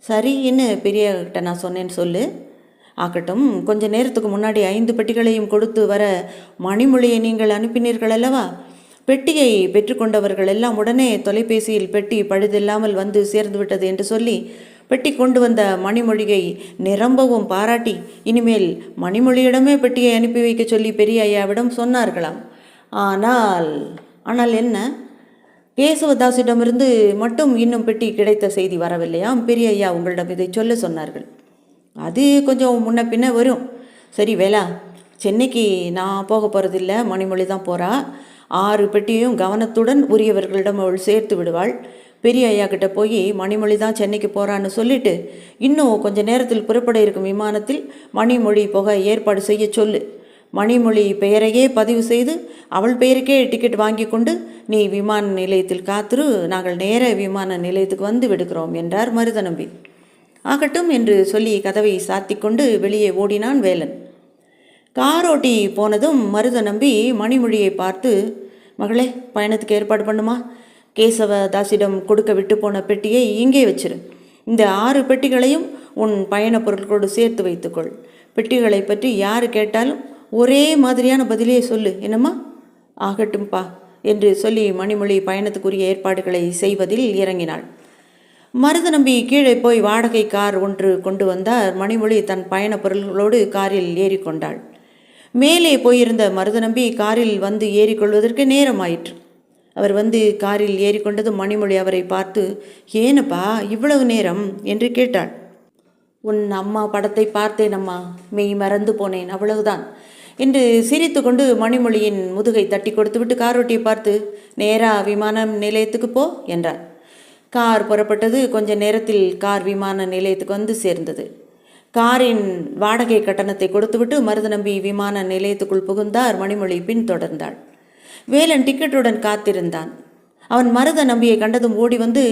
Speaker 1: சரின்னு பெரியகிட்ட நான் சொன்னேன்னு சொல்லு. ஆகட்டும். கொஞ்ச நேரத்துக்கு முன்னாடி 5 பெட்டிகளையும் கொடுத்து வர மணிமொழியை நீங்கள் அனுப்பினீர்கள் அல்லவா? பெட்டியை பெற்றுக்கொண்டவர்கள் எல்லாம் உடனே தொலைபேசியில் பெட்டி பழுதில்லாமல் வந்து சேர்ந்து விட்டது என்று சொல்லி பெட்டி கொண்டு வந்த மணிமொழியை நிரம்பவும் பாராட்டி இனிமேல் மணிமொழியிடமே பெட்டியை அனுப்பி வைக்க சொல்லி பெரிய ஐயாவிடம் சொன்னார்களாம். ஆனால் ஆனால் என்ன, கேசவதாசிடமிருந்து மட்டும் இன்னும் பெட்டி கிடைத்த செய்தி வரவில்லையாம். பெரிய ஐயா உங்களிடம் இதை சொல்ல சொன்னார்கள். அது கொஞ்சம் முன்ன பின்ன வரும். சரி வேலா, சென்னைக்கு நான் போக போகிறதில்ல, மணிமொழி தான் போகிறா. 6 பெட்டியையும் கவனத்துடன் உரியவர்களிடம் அவள் சேர்த்து விடுவாள். பெரிய ஐயா கிட்ட போய் மணிமொழி தான் சென்னைக்கு போகிறான்னு சொல்லிட்டு இன்னும் கொஞ்சம் நேரத்தில் புறப்பட இருக்கும் விமானத்தில் மணிமொழி போக ஏற்பாடு செய்ய சொல்லு. மணிமொழி பெயரையே பதிவு செய்து அவள் பெயருக்கே டிக்கெட் வாங்கி கொண்டு நீ விமான நிலையத்தில் காத்திரு, நாங்கள் நேர விமான நிலையத்துக்கு வந்து விடுக்கிறோம் என்றார் மருதநம்பி. ஆகட்டும் என்று சொல்லி கதவை சாத்தி கொண்டு வெளியே ஓடினான் வேலன். காரோட்டி போனதும் மருதநம்பி மணிமொழியை பார்த்து, மகளே, பயணத்துக்கு ஏற்பாடு பண்ணுமா, கேசவதாசிடம் கொடுக்க விட்டு போன பெட்டியை இங்கே வச்சிரு. இந்த 6 பெட்டிகளையும் உன் பயண பொருட்களோடு சேர்த்து வைத்துக்கொள். பெட்டிகளை பற்றி யார் கேட்டாலும் ஒரே மாதிரியான பதிலே சொல்லு, என்னம்மா? ஆகட்டும்பா என்று சொல்லி மணிமொழி பயணத்துக்குரிய ஏற்பாடுகளை செய்வதில் இறங்கினாள். மருதநம்பி கீழே போய் வாடகை கார் ஒன்று கொண்டு வந்தார். மணிமொழி தன் பயண பொருள்களோடு காரில் ஏறிக்கொண்டாள். மேலே போயிருந்த மருதநம்பி காரில் வந்து ஏறிக்கொள்வதற்கு நேரமாயிற்று. அவர் வந்து காரில் ஏறிக்கொண்டது மணிமொழி அவரை பார்த்து, ஏனப்பா இவ்வளவு நேரம் என்று கேட்டாள். உன் அம்மா படத்தை பார்த்தேன் அம்மா, மெய் மறந்து போனேன், அவ்வளவுதான் என்று சிரித்து கொண்டு மணிமொழியின் முதுகை தட்டி கொடுத்துவிட்டு காரோட்டியை பார்த்து, நேரா விமான நிலையத்துக்கு போ என்றார். கார் புறப்பட்டது. கொஞ்ச நேரத்தில் கார் விமான நிலையத்துக்கு வந்து சேர்ந்தது. காரின் வாடகை கட்டணத்தை கொடுத்துவிட்டு மருதநம்பி விமான நிலையத்துக்குள் புகுந்தார். மணிமொழி பின்தொடர்ந்தாள். வேலன் டிக்கெட்டுடன் காத்திருந்தான். அவன் மருதநம்பியை கண்டதும் ஓடி வந்து,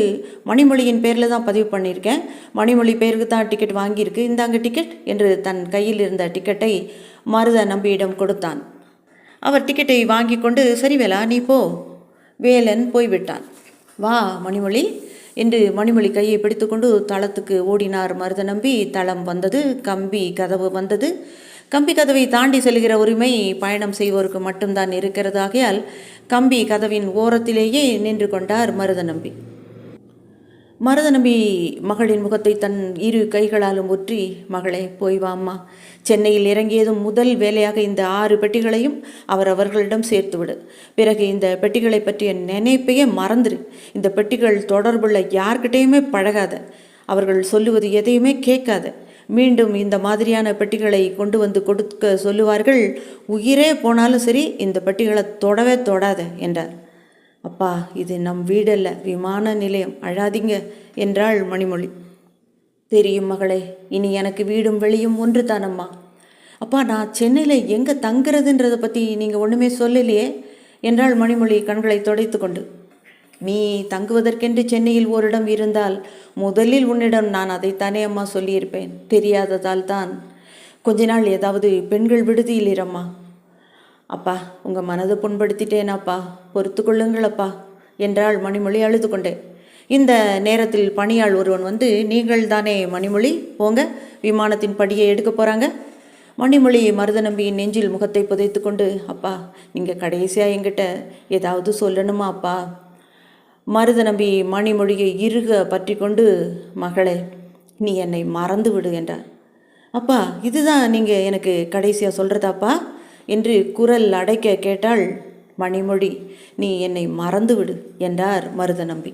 Speaker 1: மணிமொழியின் பேரில் தான் பதிவு பண்ணியிருக்கேன், மணிமொழி பேருக்கு தான் டிக்கெட் வாங்கியிருக்கு, இந்தாங்க டிக்கெட் என்று தன் கையில் இருந்த டிக்கெட்டை மருதநம்பியிடம் கொடுத்தான். அவர் டிக்கெட்டை வாங்கி கொண்டு, சரி வேலா நீ போ. வேலன் போய்விட்டான். வா மணிமொழி என்று மணிமொழி கையை பிடித்துக்கொண்டு தளத்துக்கு ஓடினார் மருதநம்பி. தளம் வந்தது. கம்பி கதவு வந்தது. கம்பி கதவை தாண்டி செல்கிற உரிமை பயணம் செய்வோருக்கு மட்டும்தான் இருக்கிறதாகையால் கம்பி கதவின் ஓரத்திலேயே நின்று கொண்டார் மருதநம்பி. மருதநம்பி மகளின் முகத்தை தன் 2 கைகளாலும் ஒற்றி, மகளே போய் வாம்மா, சென்னையில் இறங்கியதும் முதல் வேலையாக இந்த 6 பெட்டிகளையும் அவரவர்களிடம் சேர்த்துவிடு. பிறகு இந்த பெட்டிகளை பற்றிய நினைப்பையே மறந்துரு. இந்த பெட்டிகள் தொடர்புள்ள யார்கிட்டையுமே பழகாத, அவர்கள் சொல்லுவது எதையுமே கேட்காத. மீண்டும் இந்த மாதிரியான பெட்டிகளை கொண்டு வந்து கொடுக்க சொல்லுவார்கள். உயிரே போனாலும் சரி இந்த பெட்டிகளை தொடவே தொடாத என்றார். அப்பா, இது நம் வீடல்ல, விமான நிலையம், அழாதீங்க என்றாள் மணிமொழி. தெரியும் மகளே, இனி எனக்கு வீடும் வெளியும் ஒன்று தானம்மா. அப்பா, நான் சென்னையில் எங்கே தங்குறதுன்றதை பற்றி நீங்கள் ஒன்றுமே சொல்லலையே என்றாள் மணிமொழி கண்களை துடைத்து கொண்டு. நீ தங்குவதற்கென்று சென்னையில் ஓரிடம் இருந்தால் முதலில் உன்னிடம் நான் அதைத்தானே அம்மா சொல்லியிருப்பேன். தெரியாததால் தான் கொஞ்ச நாள் ஏதாவது பெண்கள் விடுதியில் இரம்மா. அப்பா, உங்கள் மனதை புண்படுத்திட்டேனாப்பா, பொறுத்து கொள்ளுங்களப்பா என்றாள் மணிமொழி அழுது கொண்டே. இந்த நேரத்தில் பணியாள் ஒருவன் வந்து, நீங்கள் தானே மணிமொழி, போங்க, விமானத்தின் படியை எடுக்க போகிறாங்க. மணிமொழி மருதநம்பியின் நெஞ்சில் முகத்தை புதைத்து கொண்டு, அப்பா நீங்கள் கடைசியாக என்கிட்ட ஏதாவது சொல்லணுமா அப்பா? மருதநம்பி மணிமொழியை இறுக பற்றி கொண்டு, மகளே நீ என்னை மறந்து விடு என்றார். அப்பா, இதுதான் நீங்கள் எனக்கு கடைசியாக சொல்கிறதாப்பா என்று குரல் அடைக்க கேட்டாள் மணிமொழி. நீ என்னை மறந்து விடு என்றார் மருதநம்பி.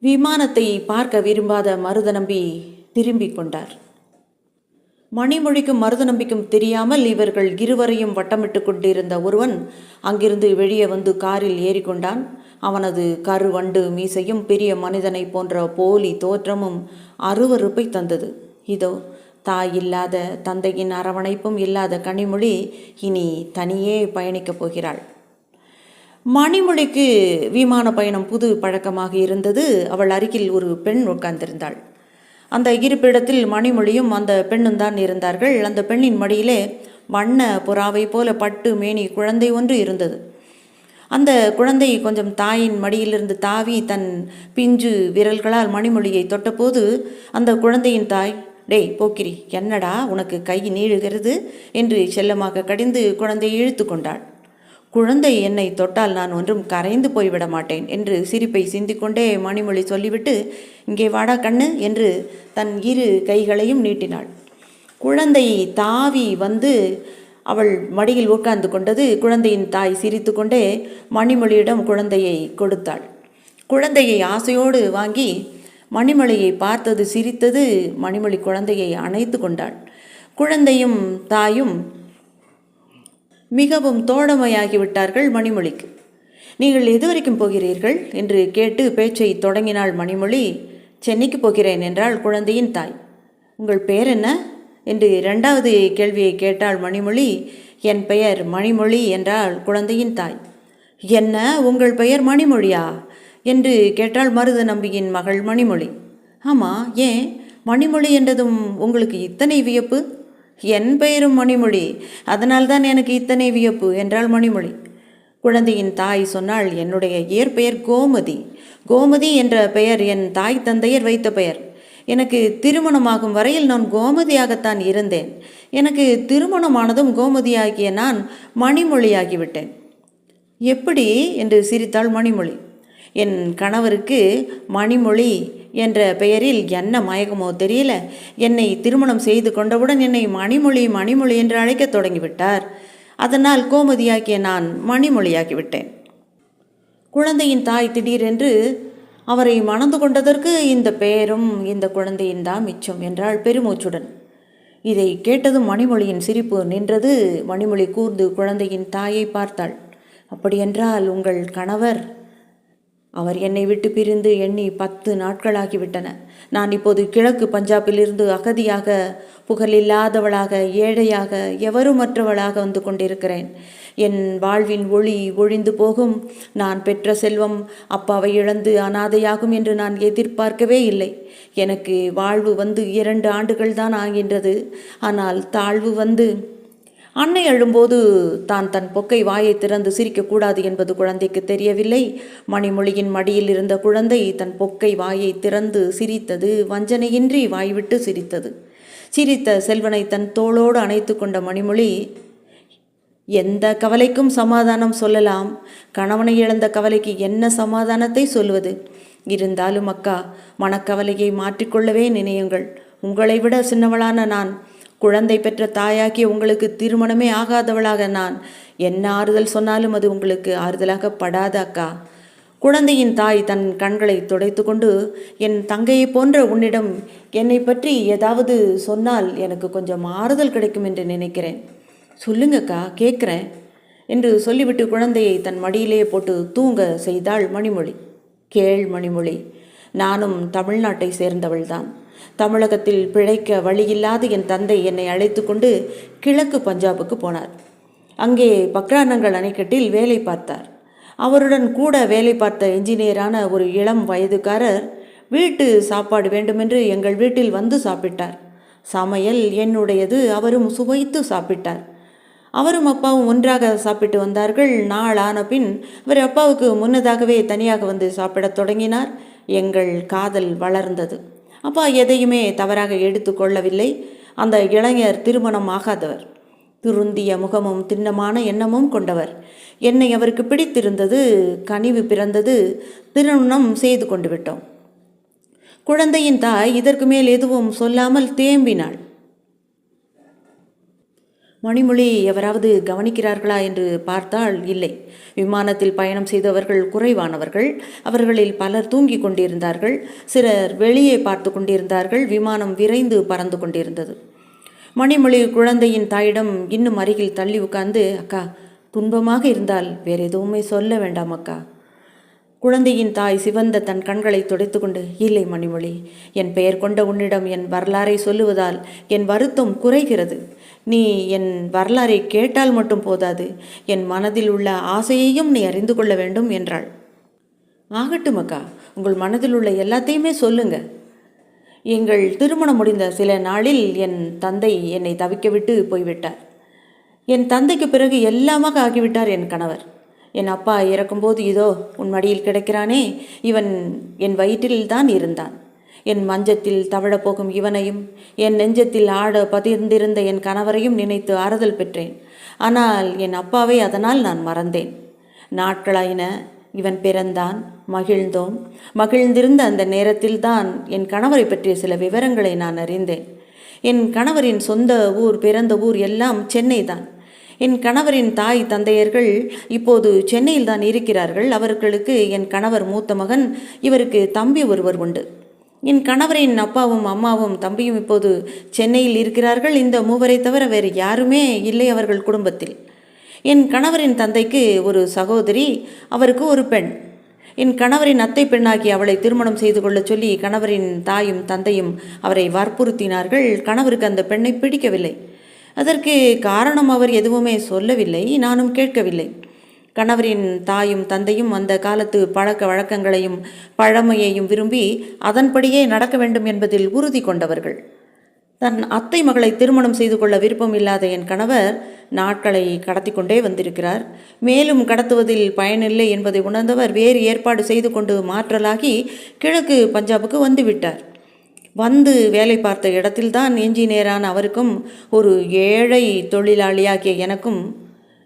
Speaker 1: விமானத்தை பார்க்க விரும்பாத மருதநம்பி திரும்பிக் கொண்டார். மணிமொழிக்கும் மருதநம்பிக்கும் தெரியாமல் இவர்கள் இருவரையும் வட்டமிட்டு கொண்டிருந்த ஒருவன் அங்கிருந்து வெளியே வந்து காரில் ஏறிக்கொண்டான். அவனது கருவண்டு மீசையும் பெரிய மனிதனை போன்ற போலி தோற்றமும் அருவருப்பை தந்தது. இதோ தாய் இல்லாத, தந்தையின் அரவணைப்பும் இல்லாத கனிமொழி இனி தனியே பயணிக்கப் போகிறாள். மணிமொழிக்கு விமான பயணம் புது பழக்கமாக இருந்தது. அவள் அருகில் ஒரு பெண் உட்கார்ந்திருந்தாள். அந்த இருப்பிடத்தில் மணிமொழியும் அந்த பெண்ணும் தான் இருந்தார்கள். அந்த பெண்ணின் மடியிலே வண்ண புறாவை போல பட்டு மேனி குழந்தை ஒன்று இருந்தது. அந்த குழந்தை கொஞ்சம் தாயின் மடியிலிருந்து தாவி தன் பிஞ்சு விரல்களால் மணிமொழியை தொட்டபோது அந்த குழந்தையின் தாய், டேய் போக்கிரி, என்னடா உனக்கு கை நீழுகிறது என்று செல்லமாக கடிந்து குழந்தையை இழுத்து கொண்டாள். குழந்தை என்னை தொட்டால் நான் ஒன்றும் கரைந்து போய்விட மாட்டேன் என்று சிரிப்பை சிந்திக்கொண்டே மணிமொழி சொல்லிவிட்டு, இங்கே வாடா கண்ணு என்று தன் இரு கைகளையும் நீட்டினாள். குழந்தை தாவி வந்து அவள் மடியில் உட்கார்ந்து கொண்டது. குழந்தையின் தாய் சிரித்து கொண்டே மணிமொழியிடம் குழந்தையை கொடுத்தாள். குழந்தையை ஆசையோடு வாங்கி மணிமொழியை பார்த்தது சிரித்தது. மணிமொழி குழந்தையை அணைத்து கொண்டாள். குழந்தையும் தாயும் மிகவும் தோழமையாகிவிட்டார்கள் மணிமொழிக்கு. நீங்கள் எது வரைக்கும் போகிறீர்கள் என்று கேட்டு பேச்சை தொடங்கினாள் மணிமொழி. சென்னைக்கு போகிறேன் என்றாள் குழந்தையின் தாய். உங்கள் பெயர் என்ன என்று இரண்டாவது கேள்வியை கேட்டாள் மணிமொழி. என் பெயர் மணிமொழி என்றாள் குழந்தையின் தாய். என்ன, உங்கள் பெயர் மணிமொழியா என்று கேட்டாள் மருத நம்பியின் மகள் மணிமொழி. ஆமாம், ஏன் மணிமொழி என்றதும் உங்களுக்கு இத்தனை வியப்பு? என் பெயரும் மணிமொழி, அதனால்தான் எனக்கு இத்தனை வியப்பு என்றாள் மணிமொழி. குழந்தையின் தாய் சொன்னாள், என்னுடைய இயற்பெயர் கோமதி. கோமதி என்ற பெயர் என் தாய் தந்தையர் வைத்த பெயர். எனக்கு திருமணமாகும் வரையில் நான் கோமதியாகத்தான் இருந்தேன். எனக்கு திருமணமானதும் கோமதியாகிய நான் மணிமொழியாகிவிட்டேன். எப்படி என்று சிரித்தாள் மணிமொழி. என் கணவருக்கு மணிமொழி என்ற பெயரில் என்ன மயக்கமோ தெரியல, என்னை திருமணம் செய்து கொண்டவுடன் என்னை மணிமொழி மணிமொழி என்று அழைக்கத் தொடங்கிவிட்டார். அதனால் கோமதியாகிய நான் மணிமொழியாகிவிட்டேன். குழந்தையின் தாய் திடீரென்று அவரை மணந்து கொண்டதற்கு இந்த பெயரும் இந்த குழந்தையின் தான் மிச்சம் என்றாள் பெருமூச்சுடன். இதை கேட்டதும் மணிமொழியின் சிரிப்பு நின்றது. மணிமொழி கூர்ந்து குழந்தையின் தாயை பார்த்தாள். அப்படியென்றால் உங்கள் கணவர்? அவர் என்னை விட்டு பிரிந்து எண்ணி 10 நாட்களாகிவிட்டன. நான் இப்போது கிழக்கு பஞ்சாபிலிருந்து அகதியாக, புகழில்லாதவளாக, ஏழையாக, எவருமற்றவளாக வந்து கொண்டிருக்கிறேன். என் வாழ்வின் ஒளி ஒழிந்து போகும். நான் பெற்ற செல்வம் அப்பாவை இழந்து அனாதையாகும் என்று நான் எதிர்பார்க்கவே இல்லை. எனக்கு வாழ்வு வந்து 2 ஆண்டுகள் தான் ஆகின்றது. ஆனால் தாழ்வு வந்து அன்னை அழும்போது தான் தன் பொக்கை வாயை திறந்து சிரிக்கக்கூடாது என்பது குழந்தைக்கு தெரியவில்லை. மணிமொழியின் மடியில் இருந்த குழந்தை தன் பொக்கை வாயை திறந்து சிரித்தது. வஞ்சனையின்றி வாய்விட்டு சிரித்தது. சிரித்த செல்வனை தன் தோளோடு அணைத்து கொண்ட மணிமொழி, எந்த கவலைக்கும் சமாதானம் சொல்லலாம், கணவனை இழந்த கவலைக்கு என்ன சமாதானத்தை சொல்வது? இருந்தாலும் அக்கா, மனக்கவலையை மாற்றிக்கொள்ளவே நினையுங்கள். உங்களை விட சின்னவளான நான், குழந்தை பெற்ற தாயாகிய உங்களுக்கு திருமணமே ஆகாதவளாக நான் என்ன ஆறுதல் சொன்னாலும் அது உங்களுக்கு ஆறுதலாக படாத அக்கா. குழந்தையின் தாய் தன் கண்களை துடைத்து கொண்டு, என் தங்கையை போன்ற உன்னிடம் என்னை பற்றி ஏதாவது சொன்னால் எனக்கு கொஞ்சம் ஆறுதல் கிடைக்கும் என்று நினைக்கிறேன். சொல்லுங்கக்கா, கேட்குறேன் என்று சொல்லிவிட்டு குழந்தையை தன் மடியிலேயே போட்டு தூங்க செய்தாள் மணிமொழி. கேள் மணிமொழி, நானும் தமிழ்நாட்டை சேர்ந்தவள்தான். தமிழகத்தில் பிழைக்க வழியில்லாது என் தந்தை என்னை அழைத்து கொண்டு கிழக்கு பஞ்சாபுக்கு போனார். அங்கே பக்ரானங்கள் அணைக்கட்டில் வேலை பார்த்தார். அவருடன் கூட வேலை பார்த்த என்ஜினியரான ஒரு இளம் வயதுக்காரர் வீட்டு சாப்பாடு வேண்டுமென்று எங்கள் வீட்டில் வந்து சாப்பிட்டார். சமையல் என்னுடையது. அவரும் சுவைத்து சாப்பிட்டார். அவரும் அப்பாவும் ஒன்றாக சாப்பிட்டு வந்தார்கள். நாள் ஆன பின் அவர் அப்பாவுக்கு முன்னதாகவே தனியாக வந்து சாப்பிடத் தொடங்கினார். எங்கள் காதல் வளர்ந்தது. அப்பா எதையுமே தவறாக எடுத்து கொள்ளவில்லை. அந்த இளைஞர் திருமணம் ஆகாதவர், திருந்திய முகமும் திண்ணமான எண்ணமும் கொண்டவர். என்னை அவருக்கு பிடித்திருந்தது. கனிவு பிறந்தது. திருமணம் செய்து கொண்டு விட்டோம். குழந்தையின் தாய் இதற்கு மேல் எதுவும் சொல்லாமல் தேம்பினாள். மணிமொழி எவராவது கவனிக்கிறார்களா என்று பார்த்தால் இல்லை. விமானத்தில் பயணம் செய்தவர்கள் குறைவானவர்கள். அவர்களில் பலர் தூங்கி கொண்டிருந்தார்கள். சிலர் வெளியே பார்த்து கொண்டிருந்தார்கள். விமானம் விரைந்து பறந்து கொண்டிருந்தது. மணிமொழி குழந்தையின் தாயிடம் இன்னும் அருகில் தள்ளி உட்கார்ந்து, அக்கா, துன்பமாக இருந்தால் வேற எதுவுமே சொல்ல வேண்டாம் அக்கா. குழந்தையின் தாய் சிவந்த தன் கண்களை துடைத்து கொண்டு, இல்லை மணிமொழி, என் பெயர் கொண்ட உன்னிடம் என் வரலாறை சொல்லுவதால் என் வருத்தம் குறைகிறது. நீ என் வரலாறை கேட்டால் மட்டும் போதாது, என் மனதில் உள்ள ஆசையையும் நீ அறிந்து கொள்ள வேண்டும் என்றாள். ஆகட்டும் அக்கா, உங்கள் மனதில் உள்ள எல்லாத்தையுமே சொல்லுங்க. எங்கள் திருமணம் முடிந்த சில நாளில் என் தந்தை என்னை தவிக்க விட்டு போய்விட்டார். என் தந்தைக்கு பிறகு எல்லாமாக ஆகிவிட்டார் என் கணவர். என் அப்பா இறக்கும்போது இதோ உன் மடியில் கிடக்கிறானே, இவன் என் வயிற்றில்தான் இருந்தான். என் மஞ்சத்தில் தவழப்போகும் இவனையும், என் நெஞ்சத்தில் ஆட பதிர்ந்திருந்த என் கணவரையும் நினைத்து ஆறுதல் பெற்றேன். ஆனால் என் அப்பாவை அதனால் நான் மறந்தேன். நாட்களாயின. இவன் பிறந்தான், மகிழ்ந்தோம். மகிழ்ந்திருந்த அந்த நேரத்தில்தான் என் கணவரை பற்றிய சில விவரங்களை நான் அறிந்தேன். என் கணவரின் சொந்த ஊர், பிறந்த ஊர் எல்லாம் சென்னை தான். என் கணவரின் தாய் தந்தையர்கள் இப்போது சென்னையில் தான் இருக்கிறார்கள். அவர்களுக்கு என் கணவர் மூத்த மகன், இவருக்கு தம்பி ஒருவர் உண்டு. என் கணவரின் அப்பாவும் அம்மாவும் தம்பியும் இப்போது சென்னையில் இருக்கிறார்கள். இந்த மூவரை தவிர வேறு யாருமே இல்லை அவர்கள் குடும்பத்தில். என் கணவரின் தந்தைக்கு ஒரு சகோதரி, அவருக்கு ஒரு பெண். என் கணவரின் அத்தை பெண்ணாகி அவளை திருமணம் செய்து கொள்ள சொல்லி கணவரின் தாயும் தந்தையும் அவரை வற்புறுத்தினார்கள். கணவருக்கு அந்த பெண்ணை பிடிக்கவில்லை. அதற்கு காரணம் அவர் எதுவுமே சொல்லவில்லை, நானும் கேட்கவில்லை. கணவரின் தாயும் தந்தையும் அந்த காலத்து பழக்க வழக்கங்களையும் பழமையையும் விரும்பி அதன்படியே நடக்க வேண்டும் என்பதில் உறுதி கொண்டவர்கள். தன் அத்தை மகளை திருமணம் செய்து கொள்ள விருப்பம் இல்லாத என் கணவர் நாட்களை கடத்தி கொண்டே வந்திருக்கிறார். மேலும் கடத்துவதில் பயனில்லை என்பதை உணர்ந்தவர் வேறு ஏற்பாடு செய்து கொண்டு மாற்றலாகி கிழக்கு பஞ்சாபுக்கு வந்துவிட்டார். வந்து வேலை பார்த்த இடத்தில்தான் என்ஜினியரான அவருக்கும் ஒரு ஏழை தொழிலாளியாகிய எனக்கும்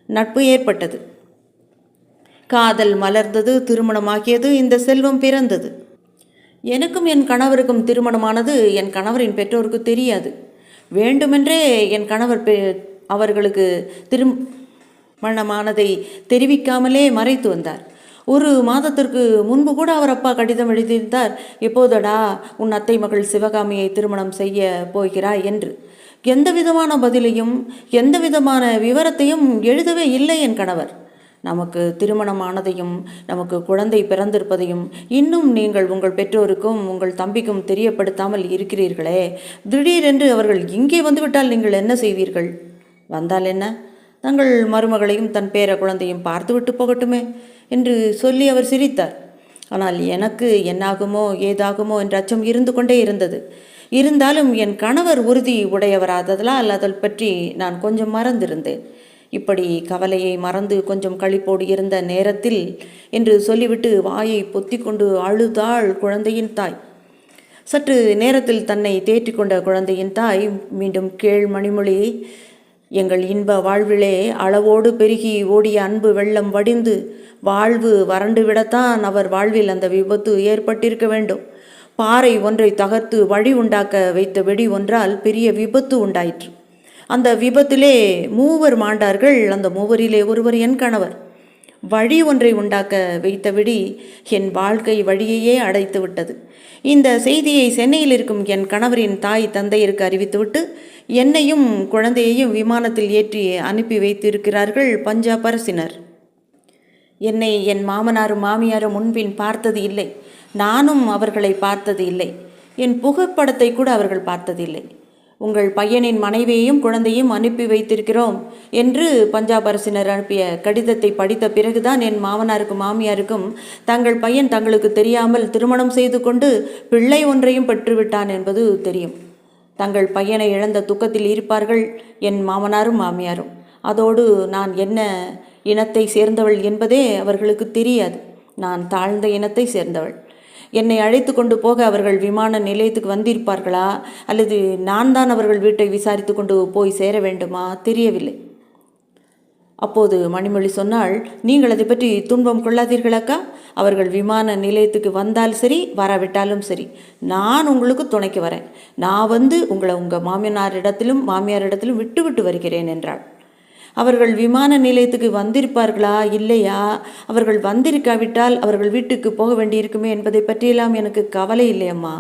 Speaker 1: நட்பு ஏற்பட்டது. காதல் மலர்ந்தது, திருமணமாகியது, இந்த செல்வம் பிறந்தது. எனக்கும் என் கணவருக்கும் திருமணமானது என் கணவரின் பெற்றோருக்கு தெரியாது. வேண்டுமென்றே என் கணவர் அவர்களுக்கு திருமணமானதை தெரிவிக்காமலே மறைத்து வந்தார். ஒரு மாதத்திற்கு முன்பு கூட அவர் அப்பா கடிதம் எழுதியிருந்தார், எப்போதடா உன் அத்தை மகள் சிவகாமியை திருமணம் செய்ய போகிறாய் என்று. எந்த விதமான பதிலையும் எந்த விதமான விவரத்தையும் எழுதவே இல்லை என் கணவர். நமக்கு திருமணமானதையும் நமக்கு குழந்தை பிறந்திருப்பதையும் இன்னும் நீங்கள் உங்கள் பெற்றோருக்கும் உங்கள் தம்பிக்கும் தெரியப்படுத்தாமல் இருக்கிறீர்களே, திடீரென்று அவர்கள் இங்கே வந்துவிட்டால் நீங்கள் என்ன செய்வீர்கள்? வந்தால் என்ன, தங்கள் மருமகளையும் தன் பேர குழந்தையும் பார்த்துவிட்டு போகட்டுமே என்று சொல்லி அவர் சிரித்தார். ஆனால் எனக்கு என்னாகுமோ ஏதாகுமோ என்ற அச்சம் இருந்து கொண்டே இருந்தது. இருந்தாலும் என் கணவர் உறுதி உடையவராததால் அதை பற்றி நான் கொஞ்சம் மறந்திருந்தேன். இப்படி கவலையை மறந்து கொஞ்சம் களிப்போடு இருந்த நேரத்தில் என்று சொல்லிவிட்டு வாயை பொத்தி கொண்டு அழுதாள் குழந்தையின் தாய். சற்று நேரத்தில் தன்னை தேற்றிக்கொண்ட குழந்தையின் தாய் மீண்டும் கேள் மணிமொழி, எங்கள் இன்ப வாழ்விலே அளவோடு பெருகி ஓடிய அன்பு வெள்ளம் வடிந்து வாழ்வு வறண்டுவிடத்தான் அவர் வாழ்வில் அந்த விபத்து ஏற்பட்டிருக்க வேண்டும். பாறை ஒன்றை தகர்த்து வழி உண்டாக்க வைத்த வெடி ஒன்றால் பெரிய விபத்து உண்டாயிற்று. அந்த விபத்திலே 3 மாண்டார்கள். அந்த 3 ஒருவர் என் கணவர். வழி ஒன்றை உண்டாக்க வைத்த வெடி என் வாழ்க்கை வழியையே அடைத்து விட்டது. இந்த செய்தியை சென்னையில் இருக்கும் என் கணவரின் தாய் தந்தையருக்கு அறிவித்துவிட்டு என்னையும் குழந்தையையும் விமானத்தில் ஏற்றி அனுப்பி வைத்திருக்கிறார்கள் பஞ்சாப் அரசினர். என்னை என் மாமனாரும் மாமியாரும் முன்பின் பார்த்தது இல்லை. நானும் அவர்களை பார்த்தது இல்லை. என் புகைப்படத்தை கூட அவர்கள் பார்த்ததில்லை. உங்கள் பையனின் மனைவியையும் குழந்தையும் அனுப்பி வைத்திருக்கிறோம் என்று பஞ்சாப் அரசினர் அனுப்பிய கடிதத்தை படித்த பிறகுதான் என் மாமனாருக்கும் மாமியாருக்கும் தங்கள் பையன் தங்களுக்கு தெரியாமல் திருமணம் செய்து கொண்டு பிள்ளை ஒன்றையும் பெற்றுவிட்டான் என்பது தெரியும். தங்கள் பையனை இழந்த துக்கத்தில் இருப்பார்கள் என் மாமனாரும் மாமியாரும். அதோடு நான் என்ன இனத்தை சேர்ந்தவள் என்பதே அவர்களுக்கு தெரியாது. நான் தாழ்ந்த இனத்தை சேர்ந்தவள். என்னை அழைத்து கொண்டு போக அவர்கள் விமான நிலையத்துக்கு வந்திருப்பார்களா, அல்லது நான் தான் அவர்கள் வீட்டை விசாரித்து கொண்டு போய் சேர வேண்டுமா தெரியவில்லை. அப்போது மணிமொழி சொன்னாள், நீங்கள் அதை பற்றி துன்பம் கொள்ளாதீர்களாக்கா. அவர்கள் விமான நிலையத்துக்கு வந்தால் சரி, வராவிட்டாலும் சரி, நான் உங்களுக்கு துணைக்கு வரேன். நான் வந்து உங்களை உங்கள் மாமியாரிடத்திலும் விட்டு வருகிறேன் என்றாள். அவர்கள் விமான நிலையத்துக்கு வந்திருப்பார்களா இல்லையா, அவர்கள் வந்திருக்காவிட்டால் அவர்கள் வீட்டுக்கு போக வேண்டியிருக்குமே என்பதை பற்றியெல்லாம் எனக்கு கவலை இல்லையம்மா.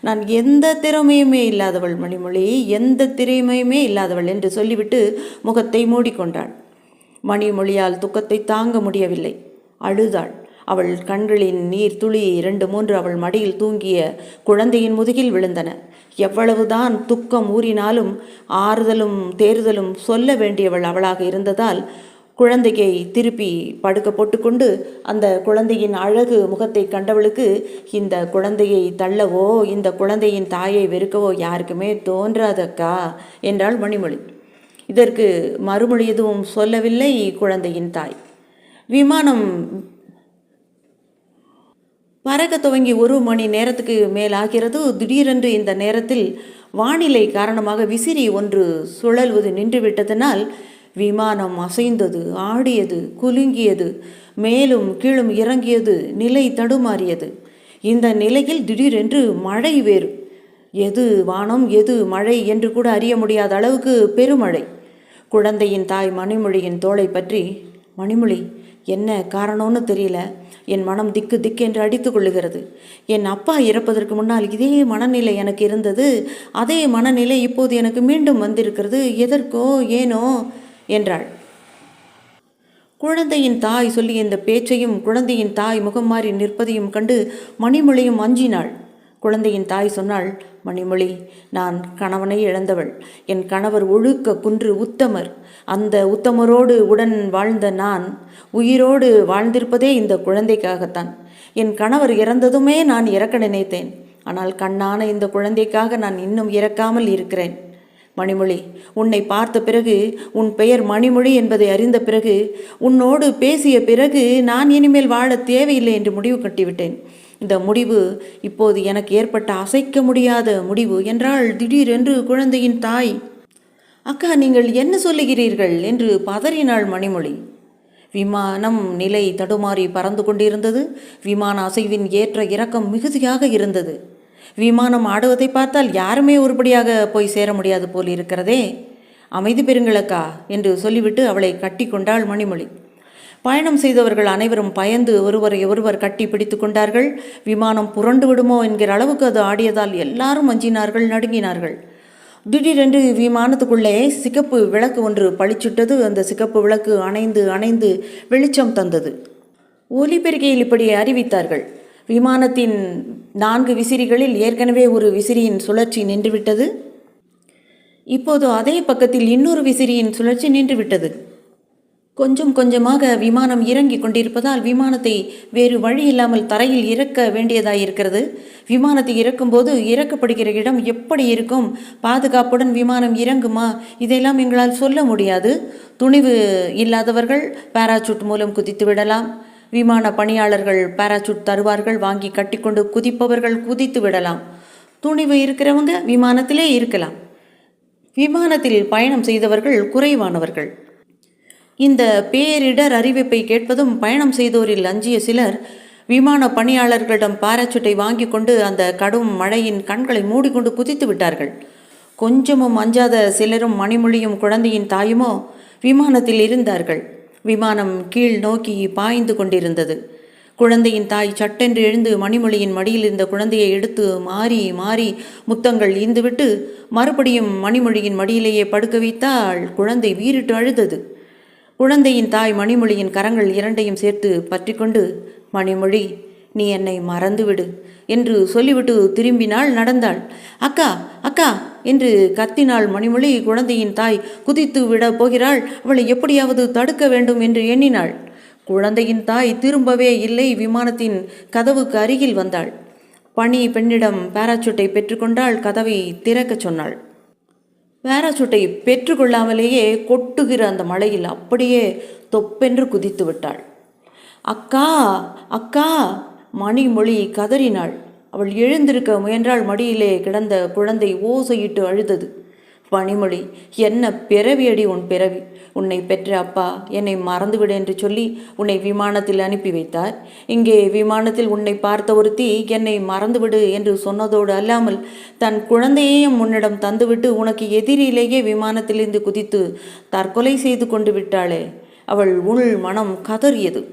Speaker 1: நான் எந்த திறமையுமே இல்லாதவள் மணிமொழி, எந்த திறமையுமே இல்லாதவள் என்று சொல்லிவிட்டு முகத்தை மூடிக்கொண்டாள். மணிமொழியால் துக்கத்தை தாங்க முடியவில்லை. அழுதாள். அவள் கண்களின் நீர் துளி 2-3 அவள் மடியில் தூங்கிய குழந்தையின் முதுகில் விழுந்தன. எவ்வளவுதான் துக்கம் ஊறினாலும் ஆறுதலும் தேறுதலும் சொல்ல வேண்டியவள் அவளாக இருந்ததால் குழந்தையை திருப்பி படுக்க போட்டுக்கொண்டு அந்த குழந்தையின் அழகு முகத்தை கண்டவளுக்கு இந்த குழந்தையை தள்ளவோ இந்த குழந்தையின் தாயை வெறுக்கவோ யாருக்குமே தோன்றாதக்கா என்றாள் மணிமொழி. இதற்கு மறுமொழி எதுவும் சொல்லவில்லை குழந்தையின் தாய். விமானம் பறக்க துவங்கி 1 மணி நேரத்துக்கு மேலாகிறது. திடீரென்று இந்த நேரத்தில் வானிலை காரணமாக விசிறி ஒன்று சுழல்வது நின்றுவிட்டதனால் விமானம் அசைந்தது, ஆடியது, குலுங்கியது, மேலும் கீழும் இறங்கியது, நிலை தடுமாறியது. இந்த நிலையில் திடீரென்று மழை வேறு. எது வானம் எது மழை என்று கூட அறிய முடியாத அளவுக்கு பெருமழை. குழந்தையின் தாய் மணிமொழியின் தோளை பற்றி, மணிமொழி, என்ன காரணம்னு தெரியல, என் மனம் திக்கு திக்கென்று அடித்து கொள்ளுகிறது. என் அப்பா இறப்பதற்கு முன்னால் இதே மனநிலை எனக்கு இருந்தது. அதே மனநிலை இப்போது எனக்கு மீண்டும் வந்திருக்கிறது. எதற்கோ ஏனோ என்றாள். குழந்தையின் தாய் சொல்லிய இந்த பேச்சையும் குழந்தையின் தாய் முகம் மாறி நிற்பதையும் கண்டு மணிமொழியும் அஞ்சினாள். குழந்தையின் தாய் சொன்னாள், மணிமொழி, நான் கணவனை இழந்தவள். என் கணவர் ஒழுக்க குன்று உத்தமர். அந்த உத்தமரோடு உடன் வாழ்ந்த நான் உயிரோடு வாழ்ந்திருப்பதே இந்த குழந்தைக்காகத்தான். என் கணவர் இறந்ததுமே நான் இறக்க நினைத்தேன். ஆனால் கண்ணான இந்த குழந்தைக்காக நான் இன்னும் இறக்காமல் இருக்கிறேன். மணிமொழி, உன்னை பார்த்த பிறகு, உன் பெயர் மணிமொழி என்பதை அறிந்த பிறகு, உன்னோடு பேசிய பிறகு நான் இனிமேல் வாழ தேவையில்லை என்று முடிவு கட்டிவிட்டேன். இந்த முடிவு இப்போது எனக்கு ஏற்பட்ட அசைக்க முடியாத முடிவு என்றாள் திடீரென்று குழந்தையின் தாய். அக்கா, நீங்கள் என்ன சொல்லுகிறீர்கள் என்று பதறினாள் மணிமொழி. விமானம் நிலை தடுமாறி பறந்து கொண்டிருந்தது. விமான அசைவின் ஏற்ற இறக்கம் மிகுதியாக இருந்தது. விமானம் ஆடுவதை பார்த்தால் யாருமே ஒருபடியாக போய் சேர முடியாது போல் இருக்கிறதே. அமைதி பெறுங்களக்கா என்று சொல்லிவிட்டு அவளை கட்டி கொண்டாள் மணிமொழி. பயணம் செய்தவர்கள் அனைவரும் பயந்து ஒருவரை ஒருவர் கட்டி பிடித்து கொண்டார்கள். விமானம் புரண்டு விடுமோ என்கிற அளவுக்கு அது ஆடியதால் எல்லாரும் அஞ்சினார்கள், நடுங்கினார்கள். திடீரென்று விமானத்துக்குள்ளே சிகப்பு விளக்கு ஒன்று பளிச்சிட்டது. அந்த சிகப்பு விளக்கு அணைந்து அணைந்து வெளிச்சம் தந்தது. ஒலிபெருக்கையில் இப்படி அறிவித்தார்கள், விமானத்தின் 4 விசிறிகளில் ஏற்கனவே ஒரு விசிறியின் சுழற்சி நின்றுவிட்டது. இப்போது அதே பக்கத்தில் இன்னொரு விசிறியின் சுழற்சி நின்றுவிட்டது. கொஞ்சம் கொஞ்சமாக விமானம் இறங்கி கொண்டிருப்பதால் விமானத்தை வேறு வழி இல்லாமல் தரையில் இறக்க வேண்டியதாயிருக்கிறது. விமானத்தை இறக்கும்போது இறக்கப்படுகிற இடம் எப்படி இருக்கும், பாதுகாப்புடன் விமானம் இறங்குமா, இதெல்லாம் எங்களால் சொல்ல முடியாது. துணிவு இல்லாதவர்கள் பாராசூட் மூலம் குதித்து விடலாம். விமான பணியாளர்கள் பாராசூட் தருவார்கள், வாங்கி கட்டிக்கொண்டு குதிப்பவர்கள் குதித்து விடலாம். துணிவு இருக்கிறவங்க விமானத்திலே இருக்கலாம். விமானத்தில் பயணம் செய்தவர்கள் குறைவானவர்கள். இந்த பேரிடர் அறிவிப்பை கேட்பதும் பயணம் செய்தோரில் அஞ்சிய சிலர் விமான பணியாளர்களிடம் பாராசூட்டை வாங்கி கொண்டு அந்த கடும் மழையின் கண்களை மூடிக்கொண்டு குதித்து விட்டார்கள். கொஞ்சமும் அஞ்சாத சிலரும் மணிமொழியும் குழந்தையின் தாயுமோ விமானத்தில் இருந்தார்கள். விமானம் கீழ் நோக்கி பாய்ந்து கொண்டிருந்தது. குழந்தையின் தாய் சட்டென்று எழுந்து மணிமொழியின் மடியில் இருந்த குழந்தையை எடுத்து மாறி மாறி முத்தங்கள் ஈந்துவிட்டு மறுபடியும் மணிமொழியின் மடியிலேயே படுக்க வைத்தால் குழந்தை வீறிட்டு அழுதது. குழந்தையின் தாய் மணிமொழியின் கரங்கள் இரண்டையும் சேர்த்து பற்றி கொண்டு, மணிமொழி, நீ என்னை மறந்துவிடு என்று சொல்லிவிட்டு திரும்பினாள், நடந்தாள். அக்கா, அக்கா என்று கத்தினாள் மணிமொழி. குழந்தையின் தாய் குதித்து விட போகிறாள். அவளை எப்படியாவது தடுக்க வேண்டும் என்று எண்ணினாள். குழந்தையின் தாய் திரும்பவே இல்லை. விமானத்தின் கதவுக்கு அருகில் வந்தாள். பணி பெண்ணிடம் பாராசூட்டை பெற்றுக்கொண்டாள். கதவை திறக்கச் சொன்னாள். பாராசூட்டை பெற்றுக்கொள்ளாமலேயே கொட்டுகிற அந்த மழையில் அப்படியே தொப்பென்று குதித்து விட்டாள். அக்கா, அக்கா, மணிமொழி கதறினாள். அவள் எழுந்திருக்க முயன்றாள். மடியிலே கிடந்த குழந்தை ஓசையிட்டு அழுதது. மணிமொழி, என்ன பிறவியடி உன் பிறவி. உன்னை பெற்ற அப்பா என்னை மறந்துவிடு என்று சொல்லி உன்னை விமானத்தில் அனுப்பி வைத்தார். இங்கே விமானத்தில் உன்னை பார்த்த ஒருத்தி என்னை மறந்துவிடு என்று சொன்னதோடு அல்லாமல் தன் குழந்தையையும் உன்னிடம் தந்துவிட்டு உனக்கு எதிரிலேயே விமானத்திலிருந்து குதித்து தற்கொலை செய்து கொண்டு விட்டாளே. அவள் உள் மனம் கதறியது.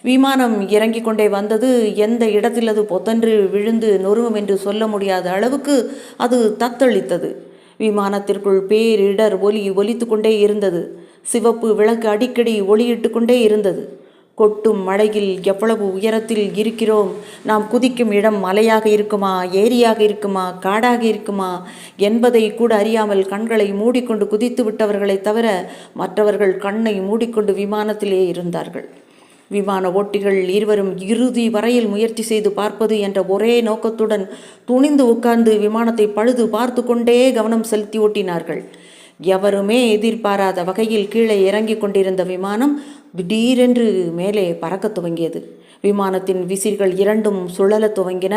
Speaker 1: விமானம் இறங்கி கொண்டே வந்தது. எந்த இடத்தில் அது பொத்தன்று விழுந்து நொறுங்கும் என்று சொல்ல முடியாத அளவுக்கு அது தத்தளித்தது. விமானத்திற்குள் பேரிடர் ஒலி ஒலித்து கொண்டே இருந்தது. சிவப்பு விளக்கு அடிக்கடி ஒளியிட்டு கொண்டே இருந்தது. கொட்டும் மழையில் எவ்வளவு உயரத்தில் இருக்கிறோம், நாம் குதிக்கும் இடம் மலையாக இருக்குமா, ஏரியாக இருக்குமா, காடாக இருக்குமா என்பதை கூட அறியாமல் கண்களை மூடிக்கொண்டு குதித்து விட்டவர்களை தவிர மற்றவர்கள் கண்ணை மூடிக்கொண்டு விமானத்திலே இருந்தார்கள். விமான ஓட்டிகள் இருவரும் இறுதி வரையில் முயற்சி செய்து பார்ப்பது என்ற ஒரே நோக்கத்துடன் துணிந்து உட்கார்ந்து விமானத்தை பழுது பார்த்து கொண்டே கவனம் செலுத்தி ஓட்டினார்கள். எவருமே எதிர்பாராத வகையில் கீழே இறங்கி கொண்டிருந்த விமானம் திடீரென்று மேலே பறக்க துவங்கியது. விமானத்தின் விசிறிகள் இரண்டும் சுழல துவங்கின.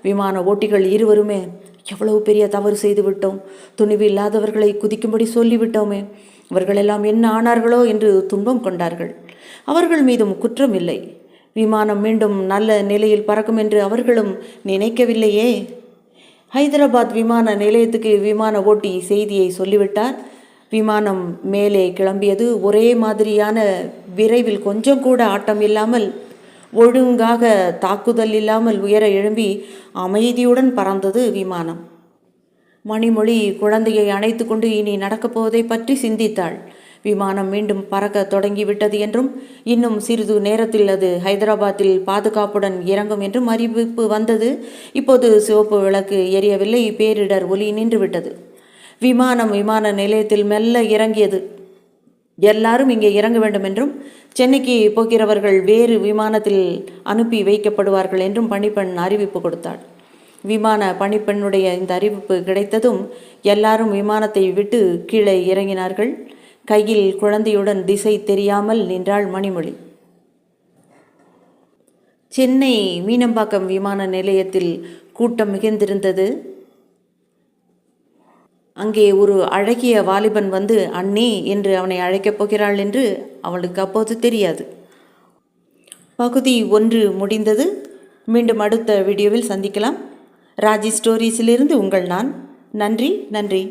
Speaker 1: விமான ஓட்டிகள் இருவருமே, எவ்வளவு பெரிய தவறு செய்து விட்டோம், துணிவு இல்லாதவர்களை குதிக்கும்படி சொல்லிவிட்டோமே, இவர்களெல்லாம் என்ன ஆனார்களோ என்று துன்பம் கொண்டார்கள். அவர்கள் மீதும் குற்றம் இல்லை. விமானம் மீண்டும் நல்ல நிலையில் பறக்கும் என்று அவர்களும் நினைக்கவில்லையே. ஹைதராபாத் விமான நிலையத்துக்கு விமான ஓட்டி செய்தியை சொல்லிவிட்டார். விமானம் மேலே கிளம்பியது. ஒரே மாதிரியான விரைவில் கொஞ்சம் கூட ஆட்டம் இல்லாமல், ஒழுங்காக தாக்குதல் இல்லாமல் உயர எழும்பி அமைதியுடன் பறந்தது விமானம். மணிமொழி குழந்தையை அணைத்து கொண்டு இனி நடக்கப் போவதை பற்றி சிந்தித்தாள். விமானம் மீண்டும் பறக்க தொடங்கிவிட்டது என்றும், இன்னும் சிறிது நேரத்தில் அது ஹைதராபாத்தில் பாதுகாப்புடன் இறங்கும் என்றும் அறிவிப்பு வந்தது. இப்போது சிவப்பு விளக்கு எரியவில்லை. பேரிடர் ஒலி நின்றுவிட்டது. விமானம் விமான நிலையத்தில் மெல்ல இறங்கியது. எல்லாரும் இங்கே இறங்க வேண்டும் என்றும், சென்னைக்கு போகிறவர்கள் வேறு விமானத்தில் அனுப்பி வைக்கப்படுவார்கள் என்றும் பணிப்பெண் அறிவிப்பு கொடுத்தாள். விமான பணிப்பெண்ணுடைய இந்த அறிவிப்பு கிடைத்ததும் எல்லாரும் விமானத்தை விட்டு கீழே இறங்கினார்கள். கையில் குழந்தையுடன் திசை தெரியாமல் நின்றாள் மணிமொழி. சென்னை மீனம்பாக்கம் விமான நிலையத்தில் கூட்டம் மிகுந்திருந்தது. அங்கே ஒரு அழகிய வாலிபன் வந்து அண்ணே என்று அவனை அழைக்கப் போகிறாள் என்று அவளுக்கு அப்போது தெரியாது. பகுதி 1 முடிந்தது. மீண்டும் அடுத்த வீடியோவில் சந்திக்கலாம். ராஜி ஸ்டோரீஸிலிருந்து உங்கள் நான். நன்றி.